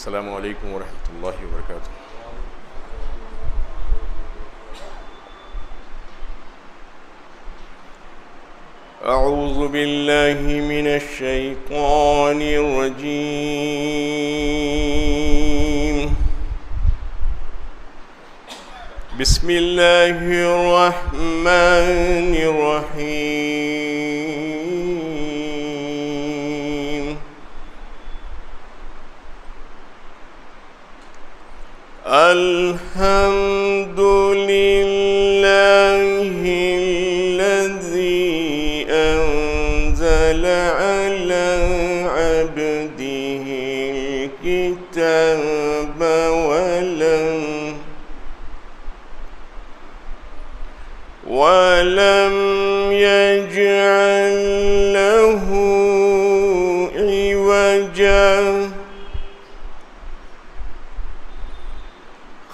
السلام علیکم ورحمۃ اللہ وبرکاتہ۔ اعوذ باللہ من الشیطان الرجیم، بسم اللہ الرحمن الرحیم۔ الحمد للہ الذی انزل علی عبده الکتاب ولم يجعل له عوجا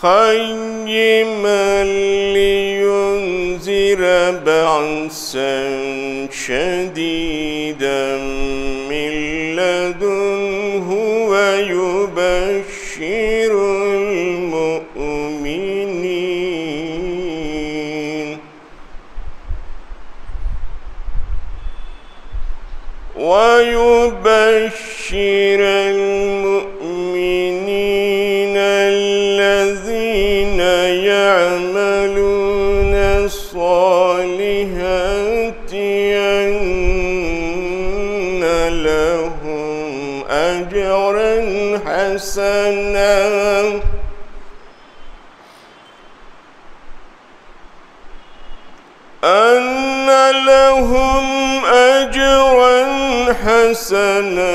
قيما لينذر بأسا شديدا من لدنه ويبشر المؤمنين الذين يعملون الصالحات أن لهم أجرا حسنا حسنا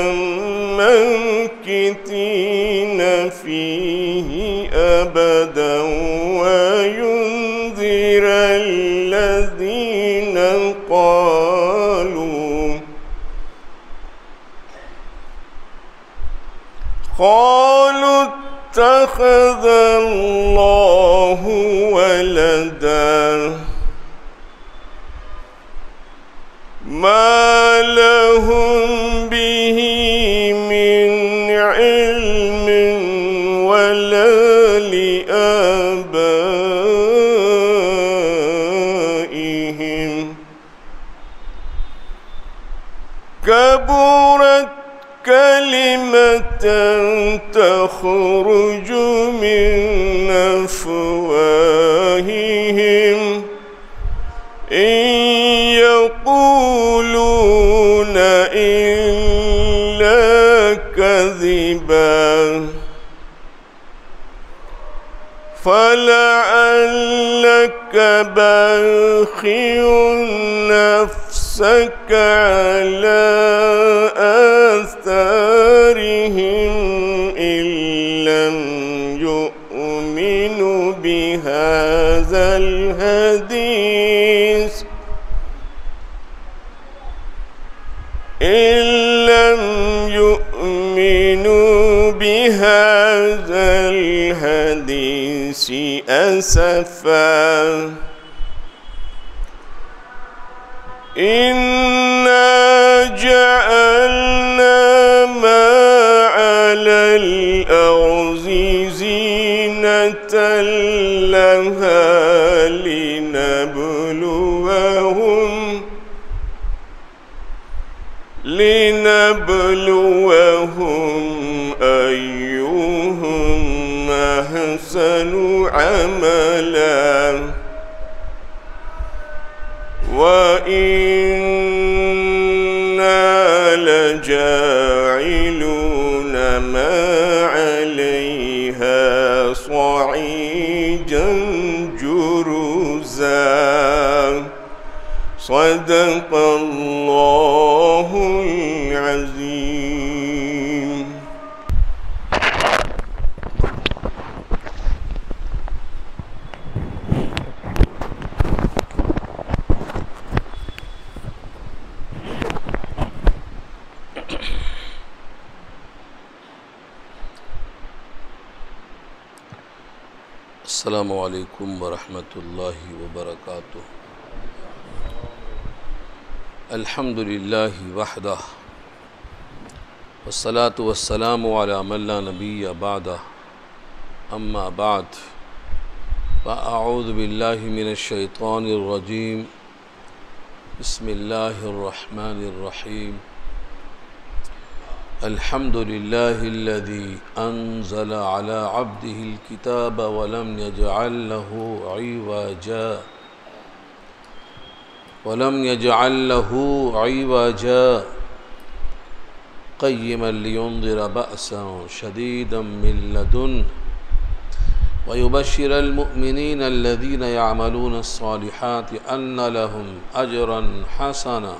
ماكثين فيه أبدا وينذر الذين قالوا اتخذ الله ولدا ما لهم به من علم ولا لآبائهم كبرت كلمة تخرج من أفواههم يقولون إلا كذبا فلعلك باخع نفسك على آثارهم إن لم يؤمنوا بهذا الحديث أسفا إنا جعلنا ما على الأرض زينة لها لنبلوهم أيهم أحسن عملا وإنا لجاعلون ما عليها صعيدا جرزا صدق الله العظيم. السلام علیکم ورحمۃ اللہ وبرکاتہ۔ الحمد للہ وحدہ والصلاة والسلام على من لا نبي بعده أما بعد فأعوذ بالله من الشيطان الرجيم بسم الله الرحمن الرحيم الحمد لله الذي أنزل على عبده الكتاب ولم يجعل له عوجا قيما لينذر بأسا شديدا من لدنه ويبشر المؤمنين الذين يعملون الصالحات أن لهم أجرا حسنا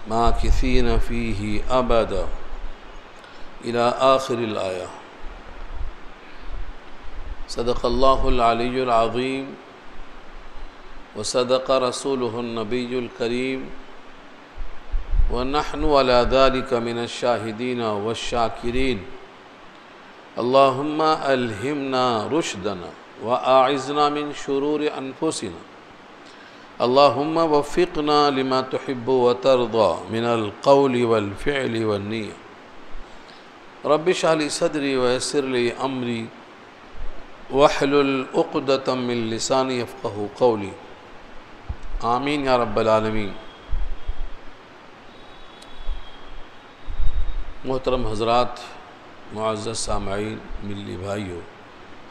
ماكثين فيه أبدا إلى آخر الآية. صدق الله العلي العظيم وصدق رسوله النبي الكريم ونحن على ذلك من الشاهدين والشاكرين. اللهم ألهمنا رشدنا وأعذنا من شرور أنفسنا. اللهم وفقنا لما تحب وترضى من القول والفعل والنية. رب اشرح لي صدري ويسر لي أمري واحلل عقدة من لساني يفقهوا قولي. آمین یا رب العالمین. محترم حضرات، معزز سامعین، ملی بھائیوں،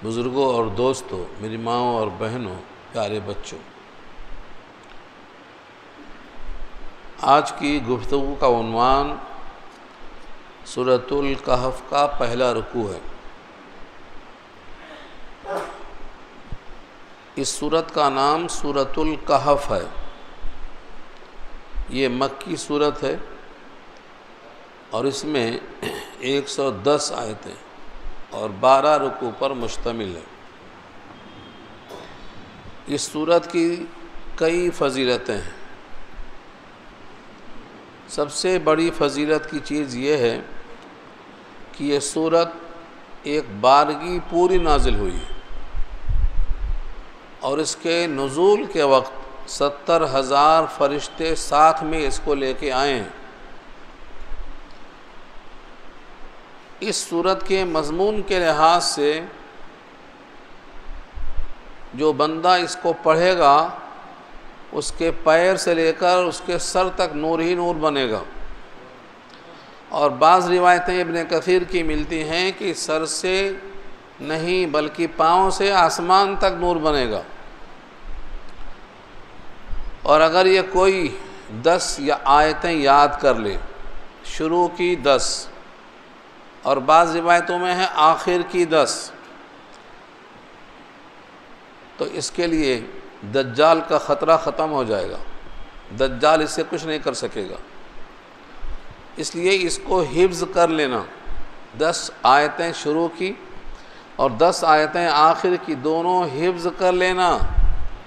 بزرگوں اور دوستوں، میری ماؤں اور بہنوں، پیارے بچوں، آج کی گفتگو کا عنوان سورۃ الکہف کا پہلا رکوع ہے. اس سورت کا نام سورۃ الکہف ہے. یہ مکی سورت ہے اور اس میں 110 آیتیں اور 12 رکوع پر مشتمل ہے. اس سورت کی کئی فضیلتیں ہیں. سب سے بڑی فضیلت کی چیز یہ ہے کہ یہ سورت ایک بارگی پوری نازل ہوئی ہے اور اس کے نزول کے وقت 70,000 فرشتے ساتھ میں اس کو لے کے آئے ہیں. اس سورت کے مضمون کے لحاظ سے جو بندہ اس کو پڑھے گا اس کے پیر سے لے کر اس کے سر تک نور ہی نور بنے گا. اور بعض روایتیں ابن کثیر کی ملتی ہیں کہ سر سے نہیں بلکہ پاؤں سے آسمان تک نور بنے گا. اور اگر یہ کوئی 10 یا آیتیں یاد کر لے، شروع کی 10 اور بعض روایتوں میں ہے آخر کی 10، تو اس کے لیے دجال کا خطرہ ختم ہو جائے گا. دجال اس سے کچھ نہیں کر سکے گا. اس لیے اس کو حفظ کر لینا. 10 آیتیں شروع کی اور 10 آیتیں آخر کی دونوں حفظ کر لینا.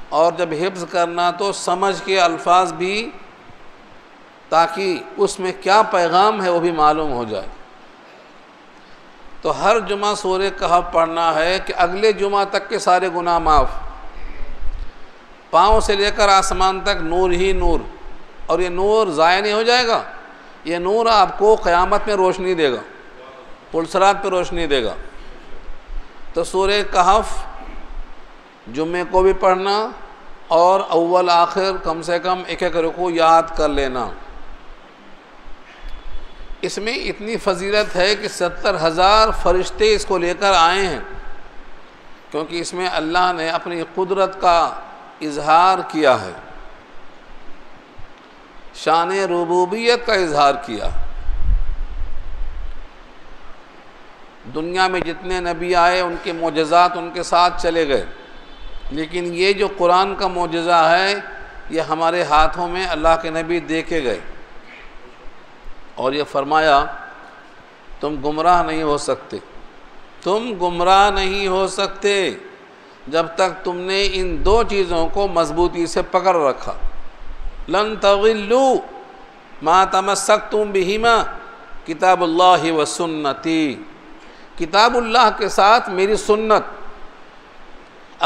اور جب حفظ کرنا تو سمجھ کے الفاظ بھی، تاکہ اس میں کیا پیغام ہے وہ بھی معلوم ہو جائے. تو ہر جمعہ سورہ کہف پڑھنا ہے کہ اگلے جمعہ تک کے سارے گناہ معاف. پاؤں سے لے کر آسمان تک نور ہی نور. اور یہ نور ضائع نہیں ہو جائے گا. یہ نور آپ کو قیامت میں روشنی دے گا، پلسرات پہ روشنی دے گا. تو سورہ کہف جمعے کو بھی پڑھنا اور اول آخر کم سے کم ایک رکوع یاد کر لینا. اس میں اتنی فضیلت ہے کہ 70,000 فرشتے اس کو لے کر آئے ہیں، کیونکہ اس میں اللہ نے اپنی قدرت کا اظہار کیا ہے، شان ربوبیت کا اظہار کیا. دنیا میں جتنے نبی آئے ان کے معجزات ان کے ساتھ چلے گئے، لیکن یہ جو قرآن کا معجزہ ہے یہ ہمارے ہاتھوں میں اللہ کے نبی دے کے گئے. اور یہ فرمایا تم گمراہ نہیں ہو سکتے، تم گمراہ نہیں ہو سکتے جب تک تم نے ان 2 چیزوں کو مضبوطی سے پکڑ رکھا. لن تضلوا ما تمسکتم بہما کتاب اللہ و سنتی. کتاب اللہ کے ساتھ میری سنت،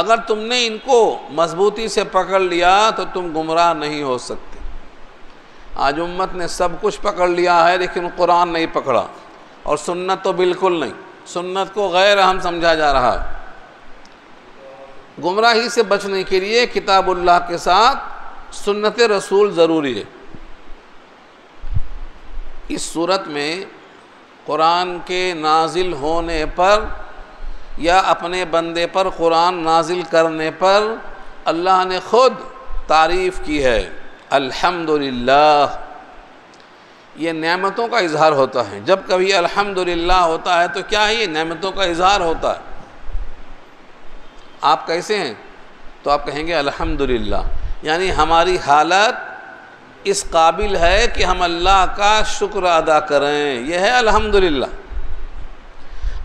اگر تم نے ان کو مضبوطی سے پکڑ لیا تو تم گمراہ نہیں ہو سکتے. آج امت نے سب کچھ پکڑ لیا ہے لیکن قرآن نہیں پکڑا، اور سنت تو بالکل نہیں، سنت کو غیر اہم سمجھا جا رہا ہے۔ گمراہی سے بچنے کے لیے کتاب اللہ کے ساتھ سنت رسول ضروری ہے۔ اس صورت میں قرآن کے نازل ہونے پر یا اپنے بندے پر قرآن نازل کرنے پر اللہ نے خود تعریف کی ہے، الحمدللہ۔ یہ نعمتوں کا اظہار ہوتا ہے، جب کبھی الحمدللہ ہوتا ہے تو کیا ہے؟ یہ نعمتوں کا اظہار ہوتا ہے۔ آپ کیسے ہیں؟ تو آپ کہیں گے الحمدللہ، یعنی ہماری حالت اس قابل ہے کہ ہم اللہ کا شکر ادا کریں، یہ ہے الحمدللہ۔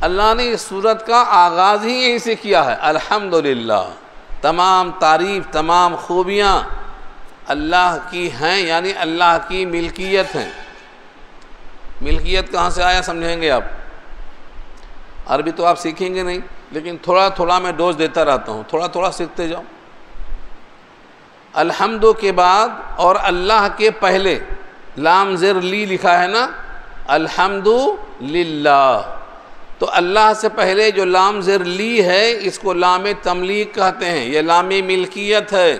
اللہ نے اس صورت کا آغاز ہی یہیں سے کیا ہے، الحمدللہ۔ تمام تعریف، تمام خوبیاں اللہ کی ہیں، یعنی اللہ کی ملکیت ہیں۔ ملکیت کہاں سے آیا سمجھیں گے آپ؟ عربی تو آپ سیکھیں گے نہیں، لیکن تھوڑا تھوڑا میں ڈوز دیتا رہتا ہوں، تھوڑا تھوڑا سیکھتے جاؤ۔ الحمد کے بعد اور اللہ کے پہلے لام زیر لی لکھا ہے نا، الحمد للہ، تو اللہ سے پہلے جو لام زیر لی ہے اس کو لام تملیک کہتے ہیں، یہ لام ملکیت ہے،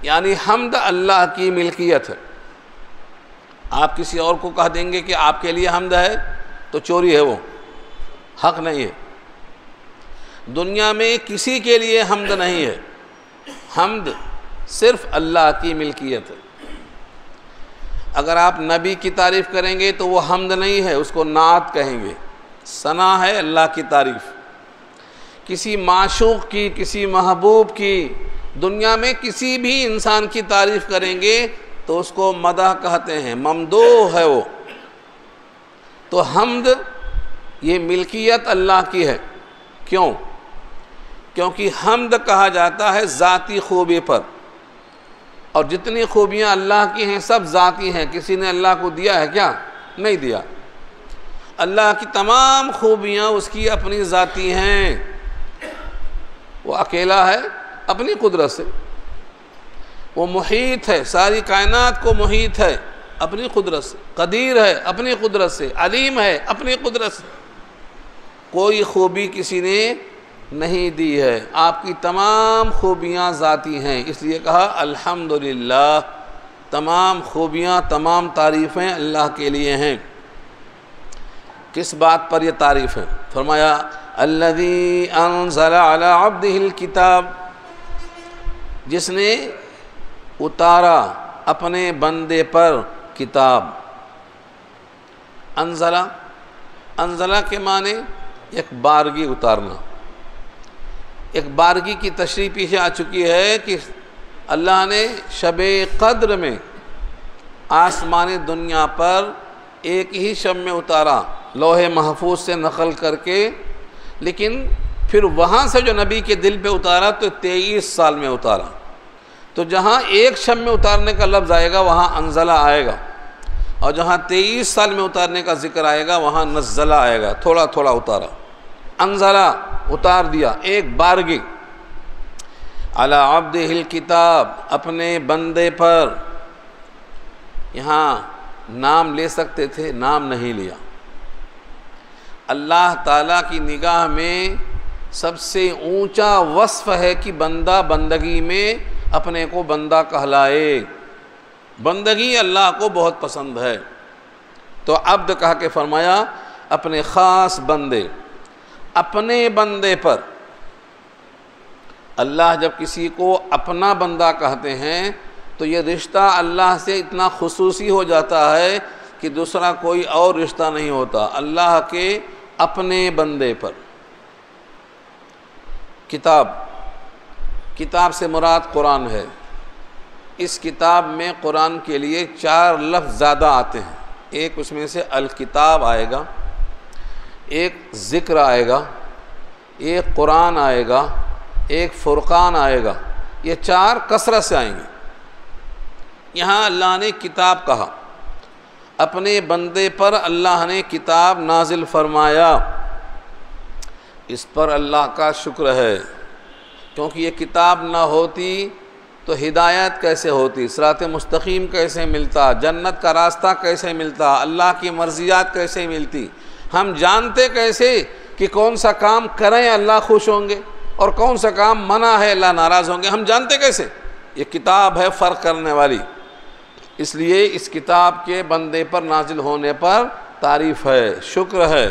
یعنی حمد اللہ کی ملکیت ہے۔ آپ کسی اور کو کہہ دیں گے کہ آپ کے لیے حمد ہے تو چوری ہے، وہ حق نہیں ہے۔ دنیا میں کسی کے لیے حمد نہیں ہے، حمد صرف اللہ کی ملکیت ہے۔ اگر آپ نبی کی تعریف کریں گے تو وہ حمد نہیں ہے، اس کو نعت کہیں گے، ثنا ہے اللہ کی تعریف۔ کسی معشوق کی، کسی محبوب کی، دنیا میں کسی بھی انسان کی تعریف کریں گے تو اس کو مدح کہتے ہیں، ممدوح ہے وہ۔ تو حمد یہ ملکیت اللہ کی ہے۔ کیوں؟ کیونکہ حمد کہا جاتا ہے ذاتی خوبی پر، اور جتنی خوبیاں اللہ کی ہیں سب ذاتی ہیں، کسی نے اللہ کو دیا ہے کیا؟ نہیں دیا۔ اللہ کی تمام خوبیاں اس کی اپنی ذاتی ہیں، وہ اکیلا ہے اپنی قدرت سے، وہ محیط ہے، ساری کائنات کو محیط ہے اپنی قدرت سے، قدیر ہے اپنی قدرت سے، علیم ہے اپنی قدرت سے، کوئی خوبی کسی نے نہیں دی ہے، آپ کی تمام خوبیاں ذاتی ہیں، اس لیے کہا الحمدللہ، تمام خوبیاں، تمام تعریفیں اللہ کے لیے ہیں۔ کس بات پر یہ تعریف ہے؟ فرمایا الذی انزل علی عبدہ الکتاب، جس نے اتارا اپنے بندے پر کتاب۔ انزلہ، انزلہ کے معنی ایک بارگی اتارنا۔ ایک بارگی کی تشریح پیچھے آ چکی ہے کہ اللہ نے شب قدر میں آسمان دنیا پر ایک ہی شب میں اتارا، لوح محفوظ سے نقل کر کے، لیکن پھر وہاں سے جو نبی کے دل پہ اتارا تو 23 سال میں اتارا۔ تو جہاں ایک شب میں اتارنے کا لفظ آئے گا وہاں انزلہ آئے گا، اور جہاں 23 سال میں اتارنے کا ذکر آئے گا وہاں نزلہ آئے گا، تھوڑا تھوڑا اتارا۔ انزلہ اتار دیا، ایک بارگی، علی عبدہ الکتاب، اپنے بندے پر۔ یہاں نام لے سکتے تھے، نام نہیں لیا۔ اللہ تعالیٰ کی نگاہ میں سب سے اونچا وصف ہے کہ بندہ بندگی میں اپنے کو بندہ کہلائے، بندگی اللہ کو بہت پسند ہے۔ تو عبد کہا کہ فرمایا اپنے خاص بندے، اپنے بندے پر۔ اللہ جب کسی کو اپنا بندہ کہتے ہیں تو یہ رشتہ اللہ سے اتنا خصوصی ہو جاتا ہے کہ دوسرا کوئی اور رشتہ نہیں ہوتا، اللہ کے اپنے بندے پر۔ کتاب، کتاب سے مراد قرآن ہے۔ اس کتاب میں قرآن کے لیے 4 لفظ زیادہ آتے ہیں، ایک اس میں سے الکتاب آئے گا، ایک ذکر آئے گا، ایک قرآن آئے گا، ایک فرقان آئے گا، یہ 4 کثرت سے آئیں گے۔ یہاں اللہ نے کتاب کہا، اپنے بندے پر اللہ نے کتاب نازل فرمایا، اس پر اللہ کا شکر ہے، کیونکہ یہ کتاب نہ ہوتی تو ہدایت کیسے ہوتی، صراط مستقیم کیسے ملتا، جنت کا راستہ کیسے ملتا، اللہ کی مرضیات کیسے ملتی، ہم جانتے کیسے کہ کون سا کام کریں اللہ خوش ہوں گے اور کون سا کام منع ہے اللہ ناراض ہوں گے، ہم جانتے کیسے؟ یہ کتاب ہے فرق کرنے والی، اس لیے اس کتاب کے بندے پر نازل ہونے پر تعریف ہے، شکر ہے۔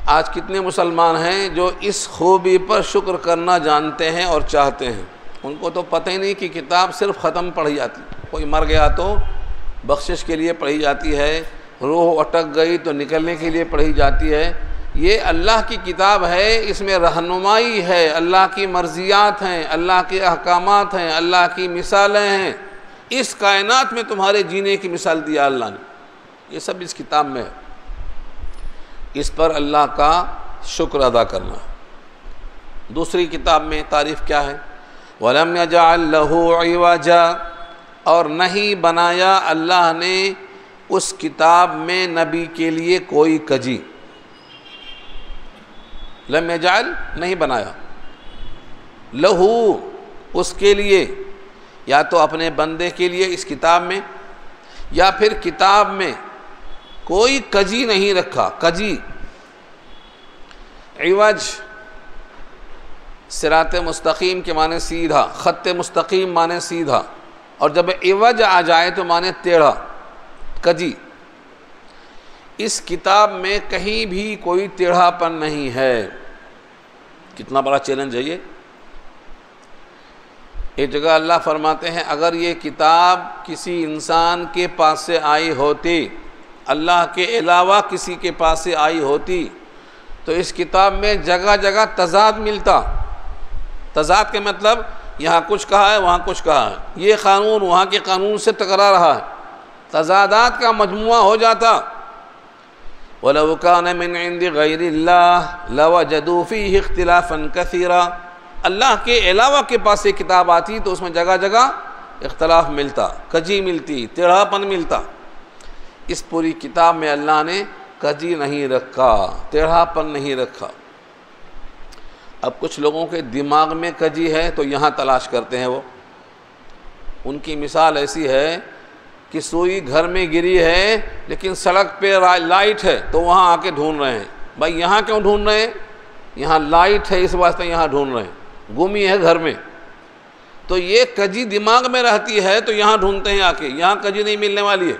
آج کتنے مسلمان ہیں جو اس خوبی پر شکر کرنا جانتے ہیں اور چاہتے ہیں، ان کو تو پتہ ہی نہیں کہ کتاب صرف ختم پڑھی جاتی، کوئی مر گیا تو بخشش کے لیے پڑھی جاتی ہے، روح اٹک گئی تو نکلنے کے لیے پڑھی جاتی ہے۔ یہ اللہ کی کتاب ہے، اس میں رہنمائی ہے، اللہ کی مرضیات ہیں، اللہ کے احکامات ہیں، اللہ کی مثالیں ہیں، اس کائنات میں تمہارے جینے کی مثال دیا اللہ نے، یہ سب اس کتاب میں ہے۔ اس پر اللہ کا شکر ادا کرنا۔ دوسری کتاب میں تعریف کیا ہے؟ وَلَمْ يَجْعَلْ لَهُ عِوَجًا، اور نہیں بنایا اللہ نے اس کتاب میں نبی کے لیے کوئی کجی، لم یجعل نہیں بنایا، لہو اس کے لیے، یا تو اپنے بندے کے لیے اس کتاب میں، یا پھر کتاب میں کوئی کجی نہیں رکھا۔ کجی عوج صراط مستقیم کے معنی سیدھا، خط مستقیم معنی سیدھا، اور جب عوج آ جائے تو معنی ٹیڑھا، کجی۔ اس کتاب میں کہیں بھی کوئی ٹیڑھا پن نہیں ہے۔ کتنا بڑا چیلنج ہے یہ۔ ایک جگہ اللہ فرماتے ہیں اگر یہ کتاب کسی انسان کے پاس سے آئی ہوتی، اللہ کے علاوہ کسی کے پاس سے آئی ہوتی، تو اس کتاب میں جگہ جگہ تضاد ملتا۔ تضاد کے مطلب یہاں کچھ کہا ہے وہاں کچھ کہا ہے، یہ قانون وہاں کے قانون سے ٹکرا رہا ہے، تضادات کا مجموعہ ہو جاتا۔ وَلَوْ كَانَ مِنْ عِنْدِ غَيْرِ اللَّهِ لَوَجَدُوا فِيهِ اخْتِلَافًا كَثِيرًا، اللہ کے علاوہ کے پاس یہ کتاب آتی تو اس میں جگہ جگہ اختلاف ملتا، کجی ملتی، ٹیڑھا پن ملتا۔ اس پوری کتاب میں اللہ نے کجی نہیں رکھا، ٹیڑھا پن نہیں رکھا۔ اب کچھ لوگوں کے دماغ میں کجی ہے تو یہاں تلاش کرتے ہیں، وہ ان کی مثال ایسی ہے کہ سوئی گھر میں گری ہے لیکن سڑک پہ لائٹ ہے تو وہاں آ کے ڈھونڈ رہے ہیں، بھائی یہاں کیوں ڈھونڈ رہے ہیں؟ یہاں لائٹ ہے اس واسطے یہاں ڈھونڈ رہے ہیں، گمی ہے گھر میں، تو یہ کجی دماغ میں رہتی ہے تو یہاں ڈھونڈتے ہیں آ کے، یہاں کجی نہیں ملنے والی ہے۔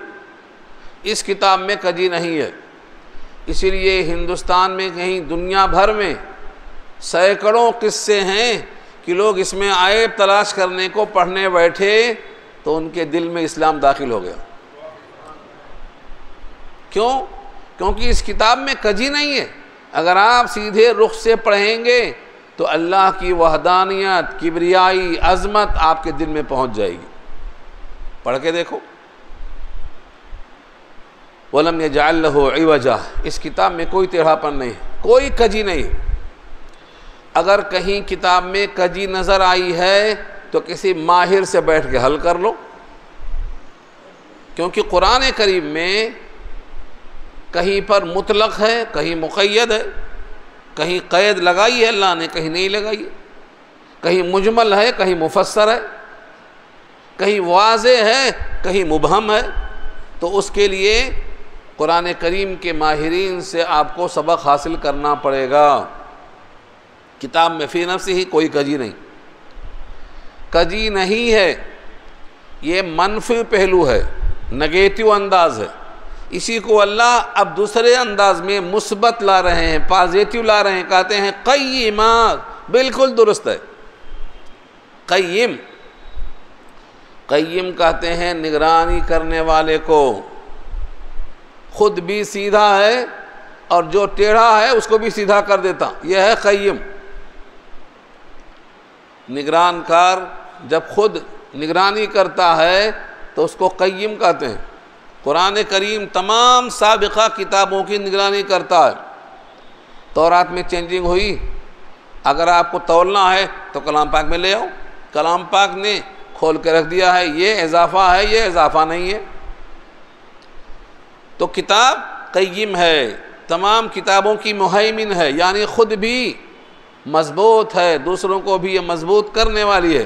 اس کتاب میں کجی نہیں ہے، اسی لیے ہندوستان میں کہیں دنیا بھر میں سینکڑوں قصے ہیں کہ لوگ اس میں عیب تلاش کرنے کو پڑھنے بیٹھے تو ان کے دل میں اسلام داخل ہو گیا۔ کیوں؟ کیونکہ اس کتاب میں کجی نہیں ہے۔ اگر آپ سیدھے رخ سے پڑھیں گے تو اللہ کی وحدانیت، کبریائی، عظمت آپ کے دل میں پہنچ جائے گی۔ پڑھ کے دیکھو، وَلَمْ يَجْعَلْ لَهُ عِوَجًا، اس کتاب میں کوئی ٹیڑھا پن نہیں، کوئی کجی نہیں۔ اگر کہیں کتاب میں کجی نظر آئی ہے تو کسی ماہر سے بیٹھ کے حل کر لو، کیونکہ قرآن کریم میں کہیں پر مطلق ہے، کہیں مقید ہے، کہیں قید لگائی ہے اللہ نے، کہیں نہیں لگائی ہے، کہیں مجمل ہے، کہیں مفسر ہے، کہیں واضح ہے، کہیں مبہم ہے۔ تو اس کے لیے قرآن کریم کے ماہرین سے آپ کو سبق حاصل کرنا پڑے گا۔ کتاب میں فی نفسی ہی کوئی کجی نہیں، کجی نہیں ہے، یہ منفی پہلو ہے، نگیٹو انداز ہے۔ اسی کو اللہ اب دوسرے انداز میں مثبت لا رہے ہیں، پازیٹیو لا رہے ہیں، کہتے ہیں قیمہ، بالکل درست ہے۔ قیم، قیم کہتے ہیں نگرانی کرنے والے کو، خود بھی سیدھا ہے اور جو ٹیڑھا ہے اس کو بھی سیدھا کر دیتا، یہ ہے قیم۔ نگران کار جب خود نگرانی کرتا ہے تو اس کو قیم کہتے ہیں۔ قرآن کریم تمام سابقہ کتابوں کی نگرانی کرتا ہے۔ تورات میں چینجنگ ہوئی، اگر آپ کو تولنا ہے تو کلام پاک میں لے آؤ، کلام پاک نے کھول کے رکھ دیا ہے، یہ اضافہ ہے، یہ اضافہ نہیں ہے۔ تو کتاب قیم ہے، تمام کتابوں کی مہیمن ہے، یعنی خود بھی مضبوط ہے، دوسروں کو بھی یہ مضبوط کرنے والی ہے۔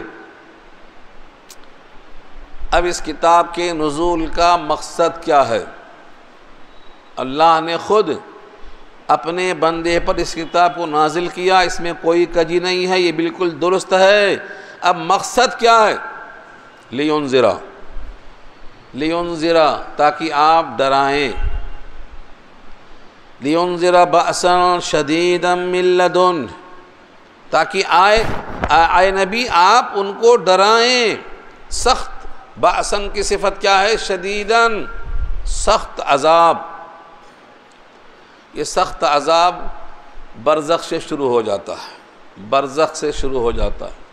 اب اس کتاب کے نزول کا مقصد کیا ہے؟ اللہ نے خود اپنے بندے پر اس کتاب کو نازل کیا، اس میں کوئی کجی نہیں ہے، یہ بالکل درست ہے۔ اب مقصد کیا ہے؟ لینذرا تاکہ آپ ڈرائیں، لینذر بأسا شدیدا من لدن، تاکہ آئے نبی آپ ان کو ڈرائیں سخت۔ بأسن کی صفت کیا ہے؟ شدیداً، سخت عذاب۔ یہ سخت عذاب برزخ سے شروع ہو جاتا ہے، برزخ سے شروع ہو جاتا ہے۔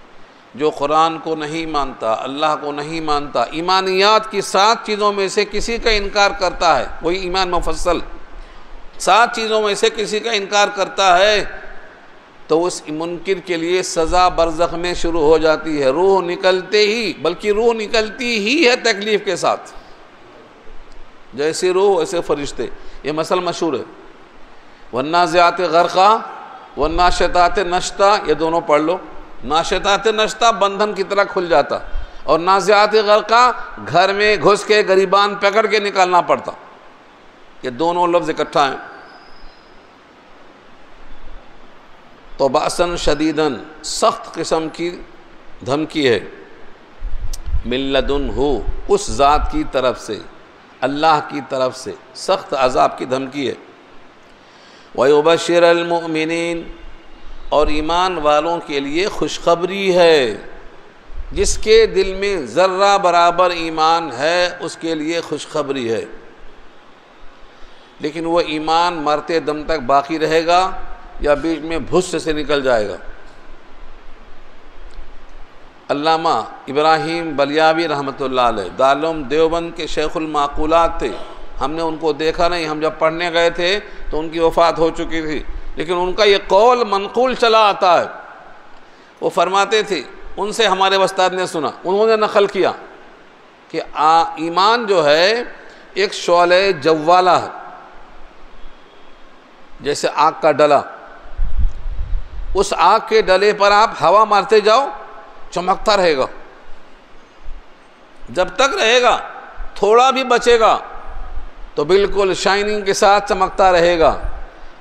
جو قرآن کو نہیں مانتا، اللہ کو نہیں مانتا، ایمانیات کی 7 چیزوں میں سے کسی کا انکار کرتا ہے، وہی ایمان مفصل 7 چیزوں میں سے کسی کا انکار کرتا ہے، تو اس منکر کے لیے سزا برزخ میں شروع ہو جاتی ہے، روح نکلتے ہی، بلکہ روح نکلتی ہی ہے تکلیف کے ساتھ۔ جیسے روح ویسے فرشتے، یہ مسئلہ مشہور ہے۔ والنازعات غرقا والناشطات نشطا، یہ دونوں پڑھ لو۔ ناشطات نشطا بندھن کی طرح کھل جاتا، اور نازعات غرقا گھر میں گھس کے گریبان پکڑ کے نکالنا پڑتا۔ یہ دونوں لفظ اکٹھا ہیں۔ تو بأساً شدیداً، سخت قسم کی دھمکی ہے، من لدنہ، اس ذات کی طرف سے، اللہ کی طرف سے سخت عذاب کی دھمکی ہے۔ وَيُبَشِّرَ الْمُؤْمِنِينَ، اور ایمان والوں کے لیے خوشخبری ہے، جس کے دل میں ذرہ برابر ایمان ہے اس کے لیے خوشخبری ہے، لیکن وہ ایمان مرتے دم تک باقی رہے گا یا بیچ میں بھس سے نکل جائے گا۔ علامہ ابراہیم بلیاوی رحمۃ اللہ علیہ دارالعلوم دیوبند کے شیخ المعقولات تھے، ہم نے ان کو دیکھا نہیں، ہم جب پڑھنے گئے تھے تو ان کی وفات ہو چکی تھی، لیکن ان کا یہ قول منقول چلا آتا ہے۔ وہ فرماتے تھے، ان سے ہمارے استاد نے سنا، انہوں نے نقل کیا کہ ایمان جو ہے ایک شعلہ جوالہ ہے، جیسے آگ کا ڈلا، اس آگ کے ڈلے پر آپ ہوا مارتے جاؤ چمکتا رہے گا، جب تک رہے گا، تھوڑا بھی بچے گا تو بالکل شائننگ کے ساتھ چمکتا رہے گا،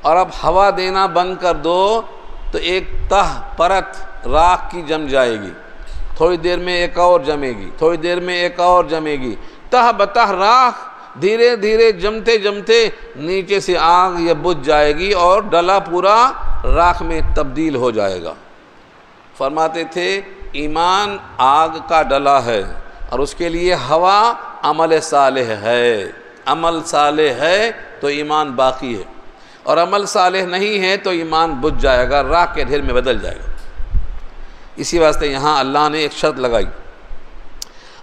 اور اب ہوا دینا بند کر دو تو ایک تہ پرت راکھ کی جم جائے گی، تھوڑی دیر میں ایک اور جمے گی، تھوڑی دیر میں ایک اور جمے گی، تہ بتہ راکھ دھیرے دھیرے جمتے جمتے نیچے سے آگ یہ بجھ جائے گی اور ڈلا پورا راکھ میں تبدیل ہو جائے گا۔ فرماتے تھے ایمان آگ کا ڈلا ہے، اور اس کے لیے ہوا عمل صالح ہے، عمل صالح ہے تو ایمان باقی ہے، اور عمل صالح نہیں ہے تو ایمان بجھ جائے گا، راکھ کے ڈھیر میں بدل جائے گا۔ اسی واسطے یہاں اللہ نے ایک شرط لگائی،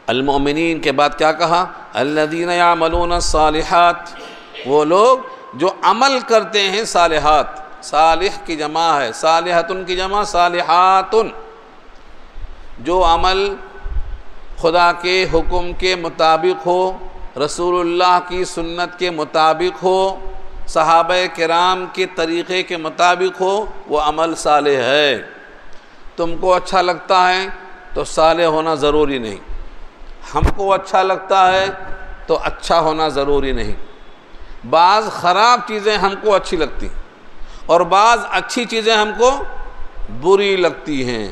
المؤمنین کے بعد کیا کہا؟ الذین یعملون الصالحات، وہ لوگ جو عمل کرتے ہیں صالحات، صالح کی جمع ہے، صالحتن کی جمع صالحاتن، جو عمل خدا کے حکم کے مطابق ہو، رسول اللہ کی سنت کے مطابق ہو، صحابہ کرام کے طریقے کے مطابق ہو، وہ عمل صالح ہے۔ تم کو اچھا لگتا ہے تو صالح ہونا ضروری نہیں، ہم کو اچھا لگتا ہے تو اچھا ہونا ضروری نہیں۔ بعض خراب چیزیں ہم کو اچھی لگتی اور بعض اچھی چیزیں ہم کو بری لگتی ہیں،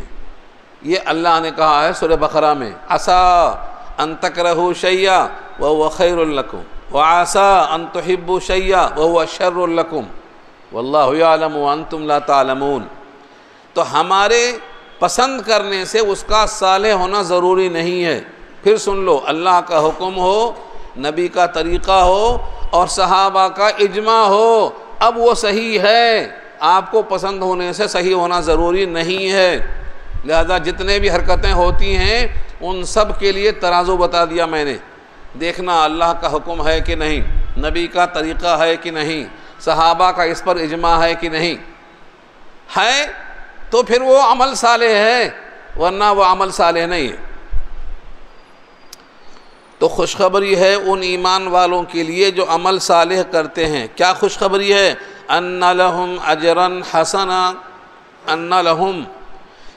یہ اللہ نے کہا ہے سورہ بقرہ میں، عسیٰ ان تکرہوا شیئا وہو خیر لکم وعسیٰ ان تحبوا شیئا وہو شر لکم واللہ یعلم وانتم لا تعلمون۔ تو ہمارے پسند کرنے سے اس کا صالح ہونا ضروری نہیں ہے۔ پھر سن لو، اللہ کا حکم ہو، نبی کا طریقہ ہو اور صحابہ کا اجماع ہو، اب وہ صحیح ہے، آپ کو پسند ہونے سے صحیح ہونا ضروری نہیں ہے۔ لہذا جتنے بھی حرکتیں ہوتی ہیں ان سب کے لیے ترازو بتا دیا میں نے، دیکھنا اللہ کا حکم ہے کہ نہیں، نبی کا طریقہ ہے کہ نہیں، صحابہ کا اس پر اجماع ہے کہ نہیں، ہے تو پھر وہ عمل صالح ہے، ورنہ وہ عمل صالح نہیں ہے۔ تو خوشخبری ہے ان ایمان والوں کے لیے جو عمل صالح کرتے ہیں۔ کیا خوشخبری ہے؟ ان لہم اجرا حسنا، ان لہم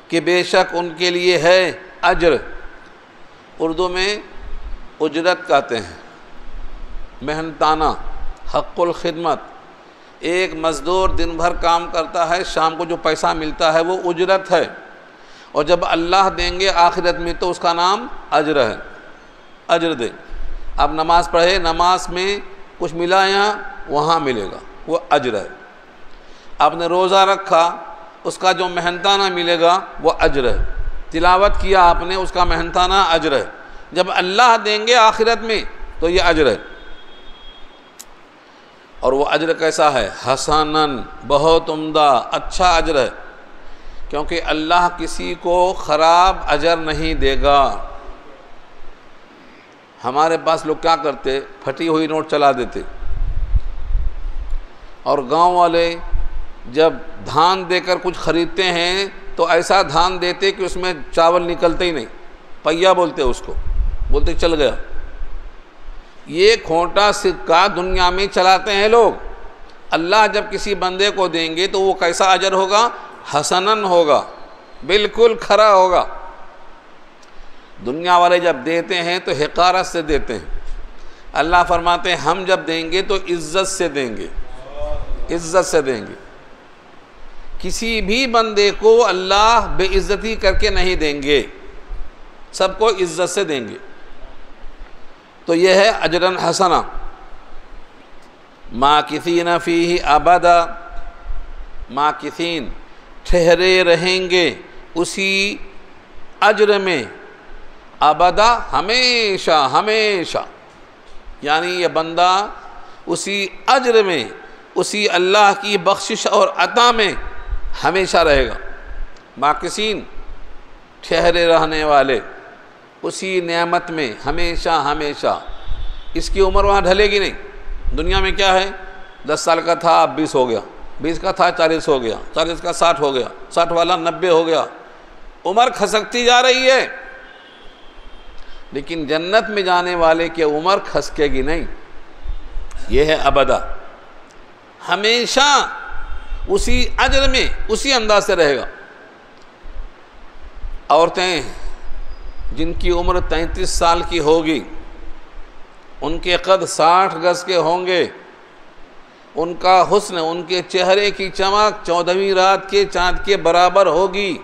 کہ بے شک ان کے لیے ہے اجر، اردو میں اجرت کہتے ہیں، محنتانہ، حق الخدمت۔ ایک مزدور دن بھر کام کرتا ہے، شام کو جو پیسہ ملتا ہے وہ اجرت ہے، اور جب اللہ دیں گے آخرت میں تو اس کا نام اجر ہے، اجر دے۔ آپ نماز پڑھے، نماز میں کچھ ملا یہاں وہاں ملے گا، وہ اجر ہے۔ آپ نے روزہ رکھا، اس کا جو محنتانہ ملے گا وہ اجر ہے۔ تلاوت کیا آپ نے، اس کا محنتانہ اجر ہے۔ جب اللہ دیں گے آخرت میں تو یہ اجر ہے۔ اور وہ اجر کیسا ہے؟ حسناً، بہت عمدہ، اچھا اجر ہے، کیونکہ اللہ کسی کو خراب اجر نہیں دے گا۔ ہمارے پاس لوگ کیا کرتے؟ پھٹی ہوئی نوٹ چلا دیتے، اور گاؤں والے جب دھان دے کر کچھ خریدتے ہیں تو ایسا دھان دیتے کہ اس میں چاول نکلتے ہی نہیں، پیا بولتے اس کو، بولتے چل گیا۔ یہ کھوٹا سکہ دنیا میں چلاتے ہیں لوگ۔ اللہ جب کسی بندے کو دیں گے تو وہ کیسا اجر ہوگا؟ حسناً ہوگا، بالکل کھرا ہوگا۔ دنیا والے جب دیتے ہیں تو حقارت سے دیتے ہیں، اللہ فرماتے ہیں ہم جب دیں گے تو عزت سے دیں گے، عزت سے دیں گے۔ کسی بھی بندے کو اللہ بے عزتی کر کے نہیں دیں گے، سب کو عزت سے دیں گے۔ تو یہ ہے اجراً حسنا۔ ماکثین فیہ ابدا، ماکثین ٹھہرے رہیں گے اسی اجر میں، ابدا ہمیشہ ہمیشہ، یعنی یہ بندہ اسی اجر میں، اسی اللہ کی بخشش اور عطا میں ہمیشہ رہے گا۔ ماکثین ٹھہرے رہنے والے اسی نعمت میں ہمیشہ ہمیشہ۔ اس کی عمر وہاں ڈھلے گی نہیں۔ دنیا میں کیا ہے؟ 10 سال کا تھا اب 20 ہو گیا، 20 کا تھا 40 ہو گیا، 40 کا 60 ہو گیا، 60 والا 90 ہو گیا، عمر کھسکتی جا رہی ہے۔ لیکن جنت میں جانے والے کی عمر کھسکے گی نہیں، یہ ہے ابدا، ہمیشہ اسی اجر میں اسی انداز سے رہے گا۔ عورتیں جن کی عمر 33 سال کی ہوگی، ان کے قد 60 گز کے ہوں گے، ان کا حسن، ان کے چہرے کی چمک 14ویں رات کے چاند کے برابر ہوگی،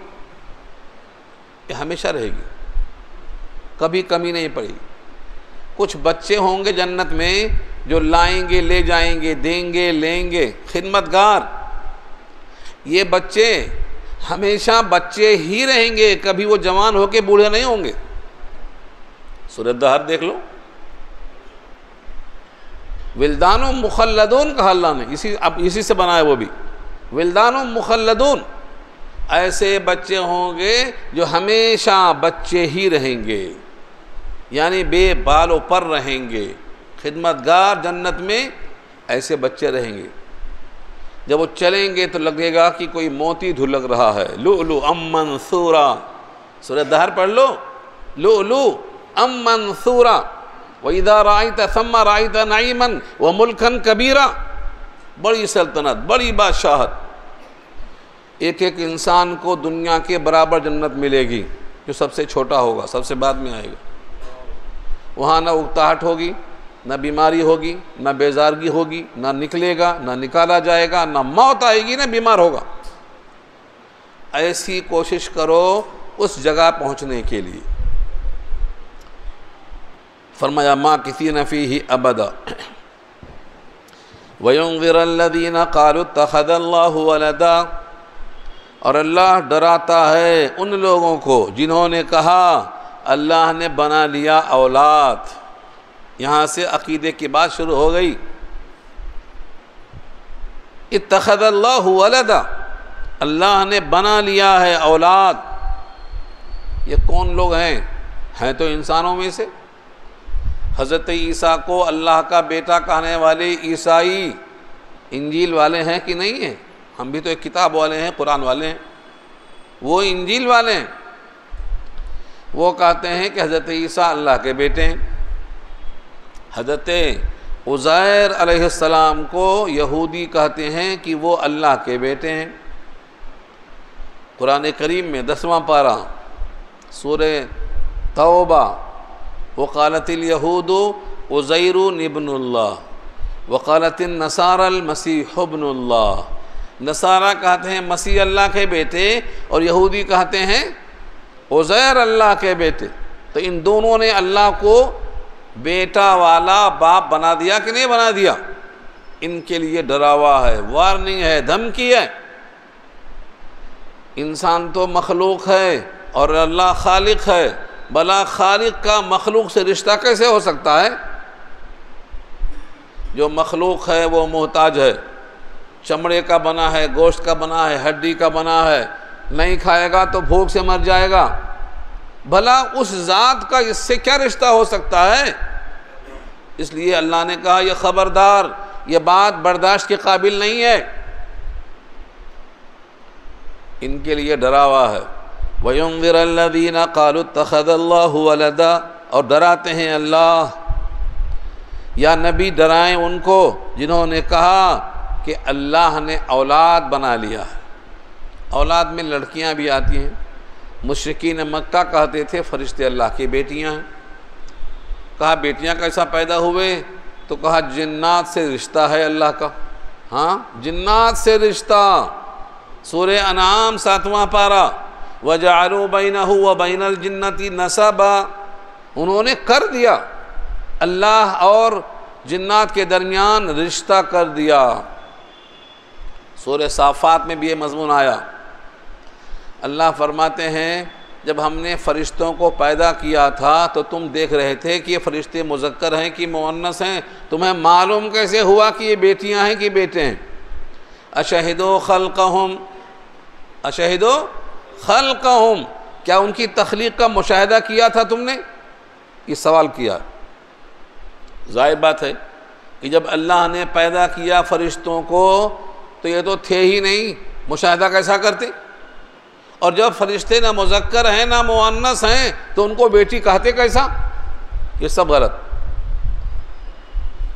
یہ ہمیشہ رہے گی، کبھی کمی نہیں پڑے گی۔ کچھ بچے ہوں گے جنت میں جو لائیں گے، لے جائیں گے، دیں گے، لیں گے، خدمتگار۔ یہ بچے ہمیشہ بچے ہی رہیں گے، کبھی وہ جوان ہو کے بوڑھے نہیں ہوں گے۔ سورۃ دہر دیکھ لو، ولدان مخلدون کہا اللہ نے، اسی سے بنایا وہ بھی، ولدان مخلدون، ایسے بچے ہوں گے جو ہمیشہ بچے ہی رہیں گے، یعنی بے بال و پر رہیں گے، خدمتگار جنت میں ایسے بچے رہیں گے۔ جب وہ چلیں گے تو لگے گا کہ کوئی موتی دھلک رہا ہے، لؤلؤ منثورا، سورۃ دہر پڑھ لو، لؤلؤ منثورا، وَإِذَا رَأَيْتَ ثَمَّ رَأَيْتَ نَعِيمًا وَمُلْكًا كَبِيرًا، بڑی سلطنت، بڑی بادشاہت۔ ایک ایک انسان کو دنیا کے برابر جنت ملے گی، جو سب سے چھوٹا ہوگا، سب سے بعد میں آئے گا۔ وہاں نہ اکتاہٹ ہوگی، نہ بیماری ہوگی، نہ بیزارگی ہوگی، نہ نکلے گا، نہ نکالا جائے گا، نہ موت آئے گی، نہ بیمار ہوگا۔ ایسی کوشش کرو اس جگہ پہنچنے کے لیے۔ فرمایا ماکثین فیہ ابدا وَيُنذِرَ الَّذِينَ قَالُوا اتَّخَذَ اللَّهُ وَلَدًا، اور اللہ ڈراتا ہے ان لوگوں کو جنہوں نے کہا اللہ نے بنا لیا اولاد۔ یہاں سے عقیدے کی بات شروع ہو گئی۔ اتخذ اللہ ولدا، اللہ نے بنا لیا ہے اولاد۔ یہ کون لوگ ہیں تو انسانوں میں سے۔ حضرت عیسیٰ کو اللہ کا بیٹا کہنے والے عیسائی انجیل والے ہیں کہ نہیں ہیں؟ ہم بھی تو ایک کتاب والے ہیں، قرآن والے ہیں، وہ انجیل والے ہیں۔ وہ کہتے ہیں کہ حضرت عیسیٰ اللہ کے بیٹے ہیں۔ حضرت عزیر علیہ السلام کو یہودی کہتے ہیں کہ وہ اللہ کے بیٹے ہیں۔ قرآن کریم میں 10واں پارہ سورہ توبہ، وقالت الیہود عزیر ابن اللہ وقالت النصارى المسیح ابن اللہ۔ نصارہ کہتے ہیں مسیح اللہ کے بیٹے اور یہودی کہتے ہیں عزیر اللہ کے بیٹے۔ تو ان دونوں نے اللہ کو بیٹا والا باپ بنا دیا کہ نہیں بنا دیا؟ ان کے لیے ڈراوا ہے، وارننگ ہے، دھمکی ہے۔ انسان تو مخلوق ہے اور اللہ خالق ہے، بلا خالق کا مخلوق سے رشتہ کیسے ہو سکتا ہے؟ جو مخلوق ہے وہ محتاج ہے، چمڑے کا بنا ہے، گوشت کا بنا ہے، ہڈی کا بنا ہے، نہیں کھائے گا تو بھوک سے مر جائے گا۔ بھلا اس ذات کا اس سے کیا رشتہ ہو سکتا ہے؟ اس لیے اللہ نے کہا یہ خبردار، یہ بات برداشت کے قابل نہیں ہے، ان کے لیے ڈراوا ہے۔ وَيُنذِرَ الَّذِينَ قَالُوا اتَّخَذَ اللَّهُ وَلَدًا، اور ڈراتے ہیں اللہ یا نبی ڈرائیں ان کو جنہوں نے کہا کہ اللہ نے اولاد بنا لیا ہے۔ اولاد میں لڑکیاں بھی آتی ہیں۔ مشرکین مکہ کہتے تھے فرشتے اللہ کی بیٹیاں ہیں۔ کہا بیٹیاں کیسا پیدا ہوئے؟ تو کہا جنات سے رشتہ ہے اللہ کا۔ ہاں جنات سے رشتہ، سورہ انعام 7واں پارہ، وَجَعَلُوا بَيْنَهُ وَبَيْنَ الْجِنَّةِ نَسَبًا، انہوں نے کر دیا، اللہ اور جنات کے درمیان رشتہ کر دیا۔ سورہ صافات میں بھی یہ مضمون آیا۔ اللہ فرماتے ہیں جب ہم نے فرشتوں کو پیدا کیا تھا تو تم دیکھ رہے تھے کہ یہ فرشتے مذکر ہیں کہ مؤنث ہیں، تمہیں معلوم کیسے ہوا کہ یہ بیٹیاں ہیں کہ بیٹے ہیں؟ اشہدوا خلقہم، اشہدوا خلقہم، کیا ان کی تخلیق کا مشاہدہ کیا تھا تم نے؟ یہ سوال کیا۔ ظاہر بات ہے کہ جب اللہ نے پیدا کیا فرشتوں کو تو یہ تو تھے ہی نہیں، مشاہدہ کیسا کرتے؟ اور جب فرشتے نہ مذکر ہیں نہ مؤنث ہیں تو ان کو بیٹی کہتے کیسا؟ یہ سب غلط۔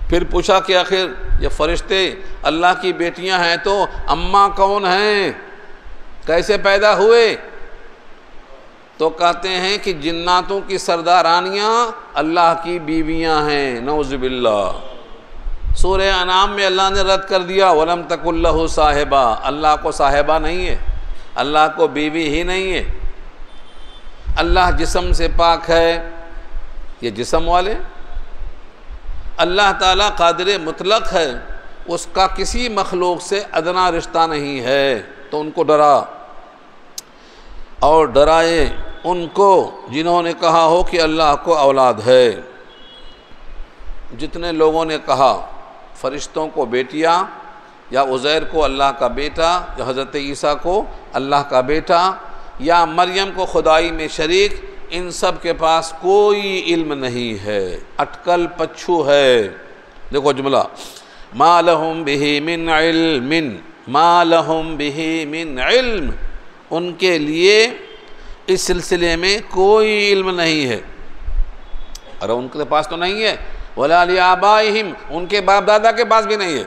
پھر پوچھا کہ آخر یہ فرشتے اللہ کی بیٹیاں ہیں تو اماں کون ہیں، کیسے پیدا ہوئے؟ تو کہتے ہیں کہ جناتوں کی سردارانیاں اللہ کی بیویاں ہیں، نعوذ باللہ۔ سورہ انعام میں اللہ نے رد کر دیا وَلَمْ تَكُن لَهُ صَاحِبَةٌ، اللہ کو صاحبہ نہیں ہے، اللہ کو بیوی ہی نہیں ہے۔ اللہ جسم سے پاک ہے، یہ جسم والے۔ اللہ تعالیٰ قادر مطلق ہے، اس کا کسی مخلوق سے ادنا رشتہ نہیں ہے۔ تو ان کو ڈرا اور ڈرائے ان کو جنہوں نے کہا ہو کہ اللہ کو اولاد ہے۔ جتنے لوگوں نے کہا فرشتوں کو بیٹیاں، یا عزیر کو اللہ کا بیٹا، یا حضرت عیسیٰ کو اللہ کا بیٹا، یا مریم کو خدائی میں شریک، ان سب کے پاس کوئی علم نہیں ہے، اٹکل پچھو ہے۔ دیکھو جملہ، ما لہم بہ من علم، ما لہم بہ من علم، ان کے لیے اس سلسلے میں کوئی علم نہیں ہے۔ اور ان کے پاس تو نہیں ہے، وَلَا لِآبَائِهِمْ، ان کے باپ دادا کے پاس بھی نہیں ہے۔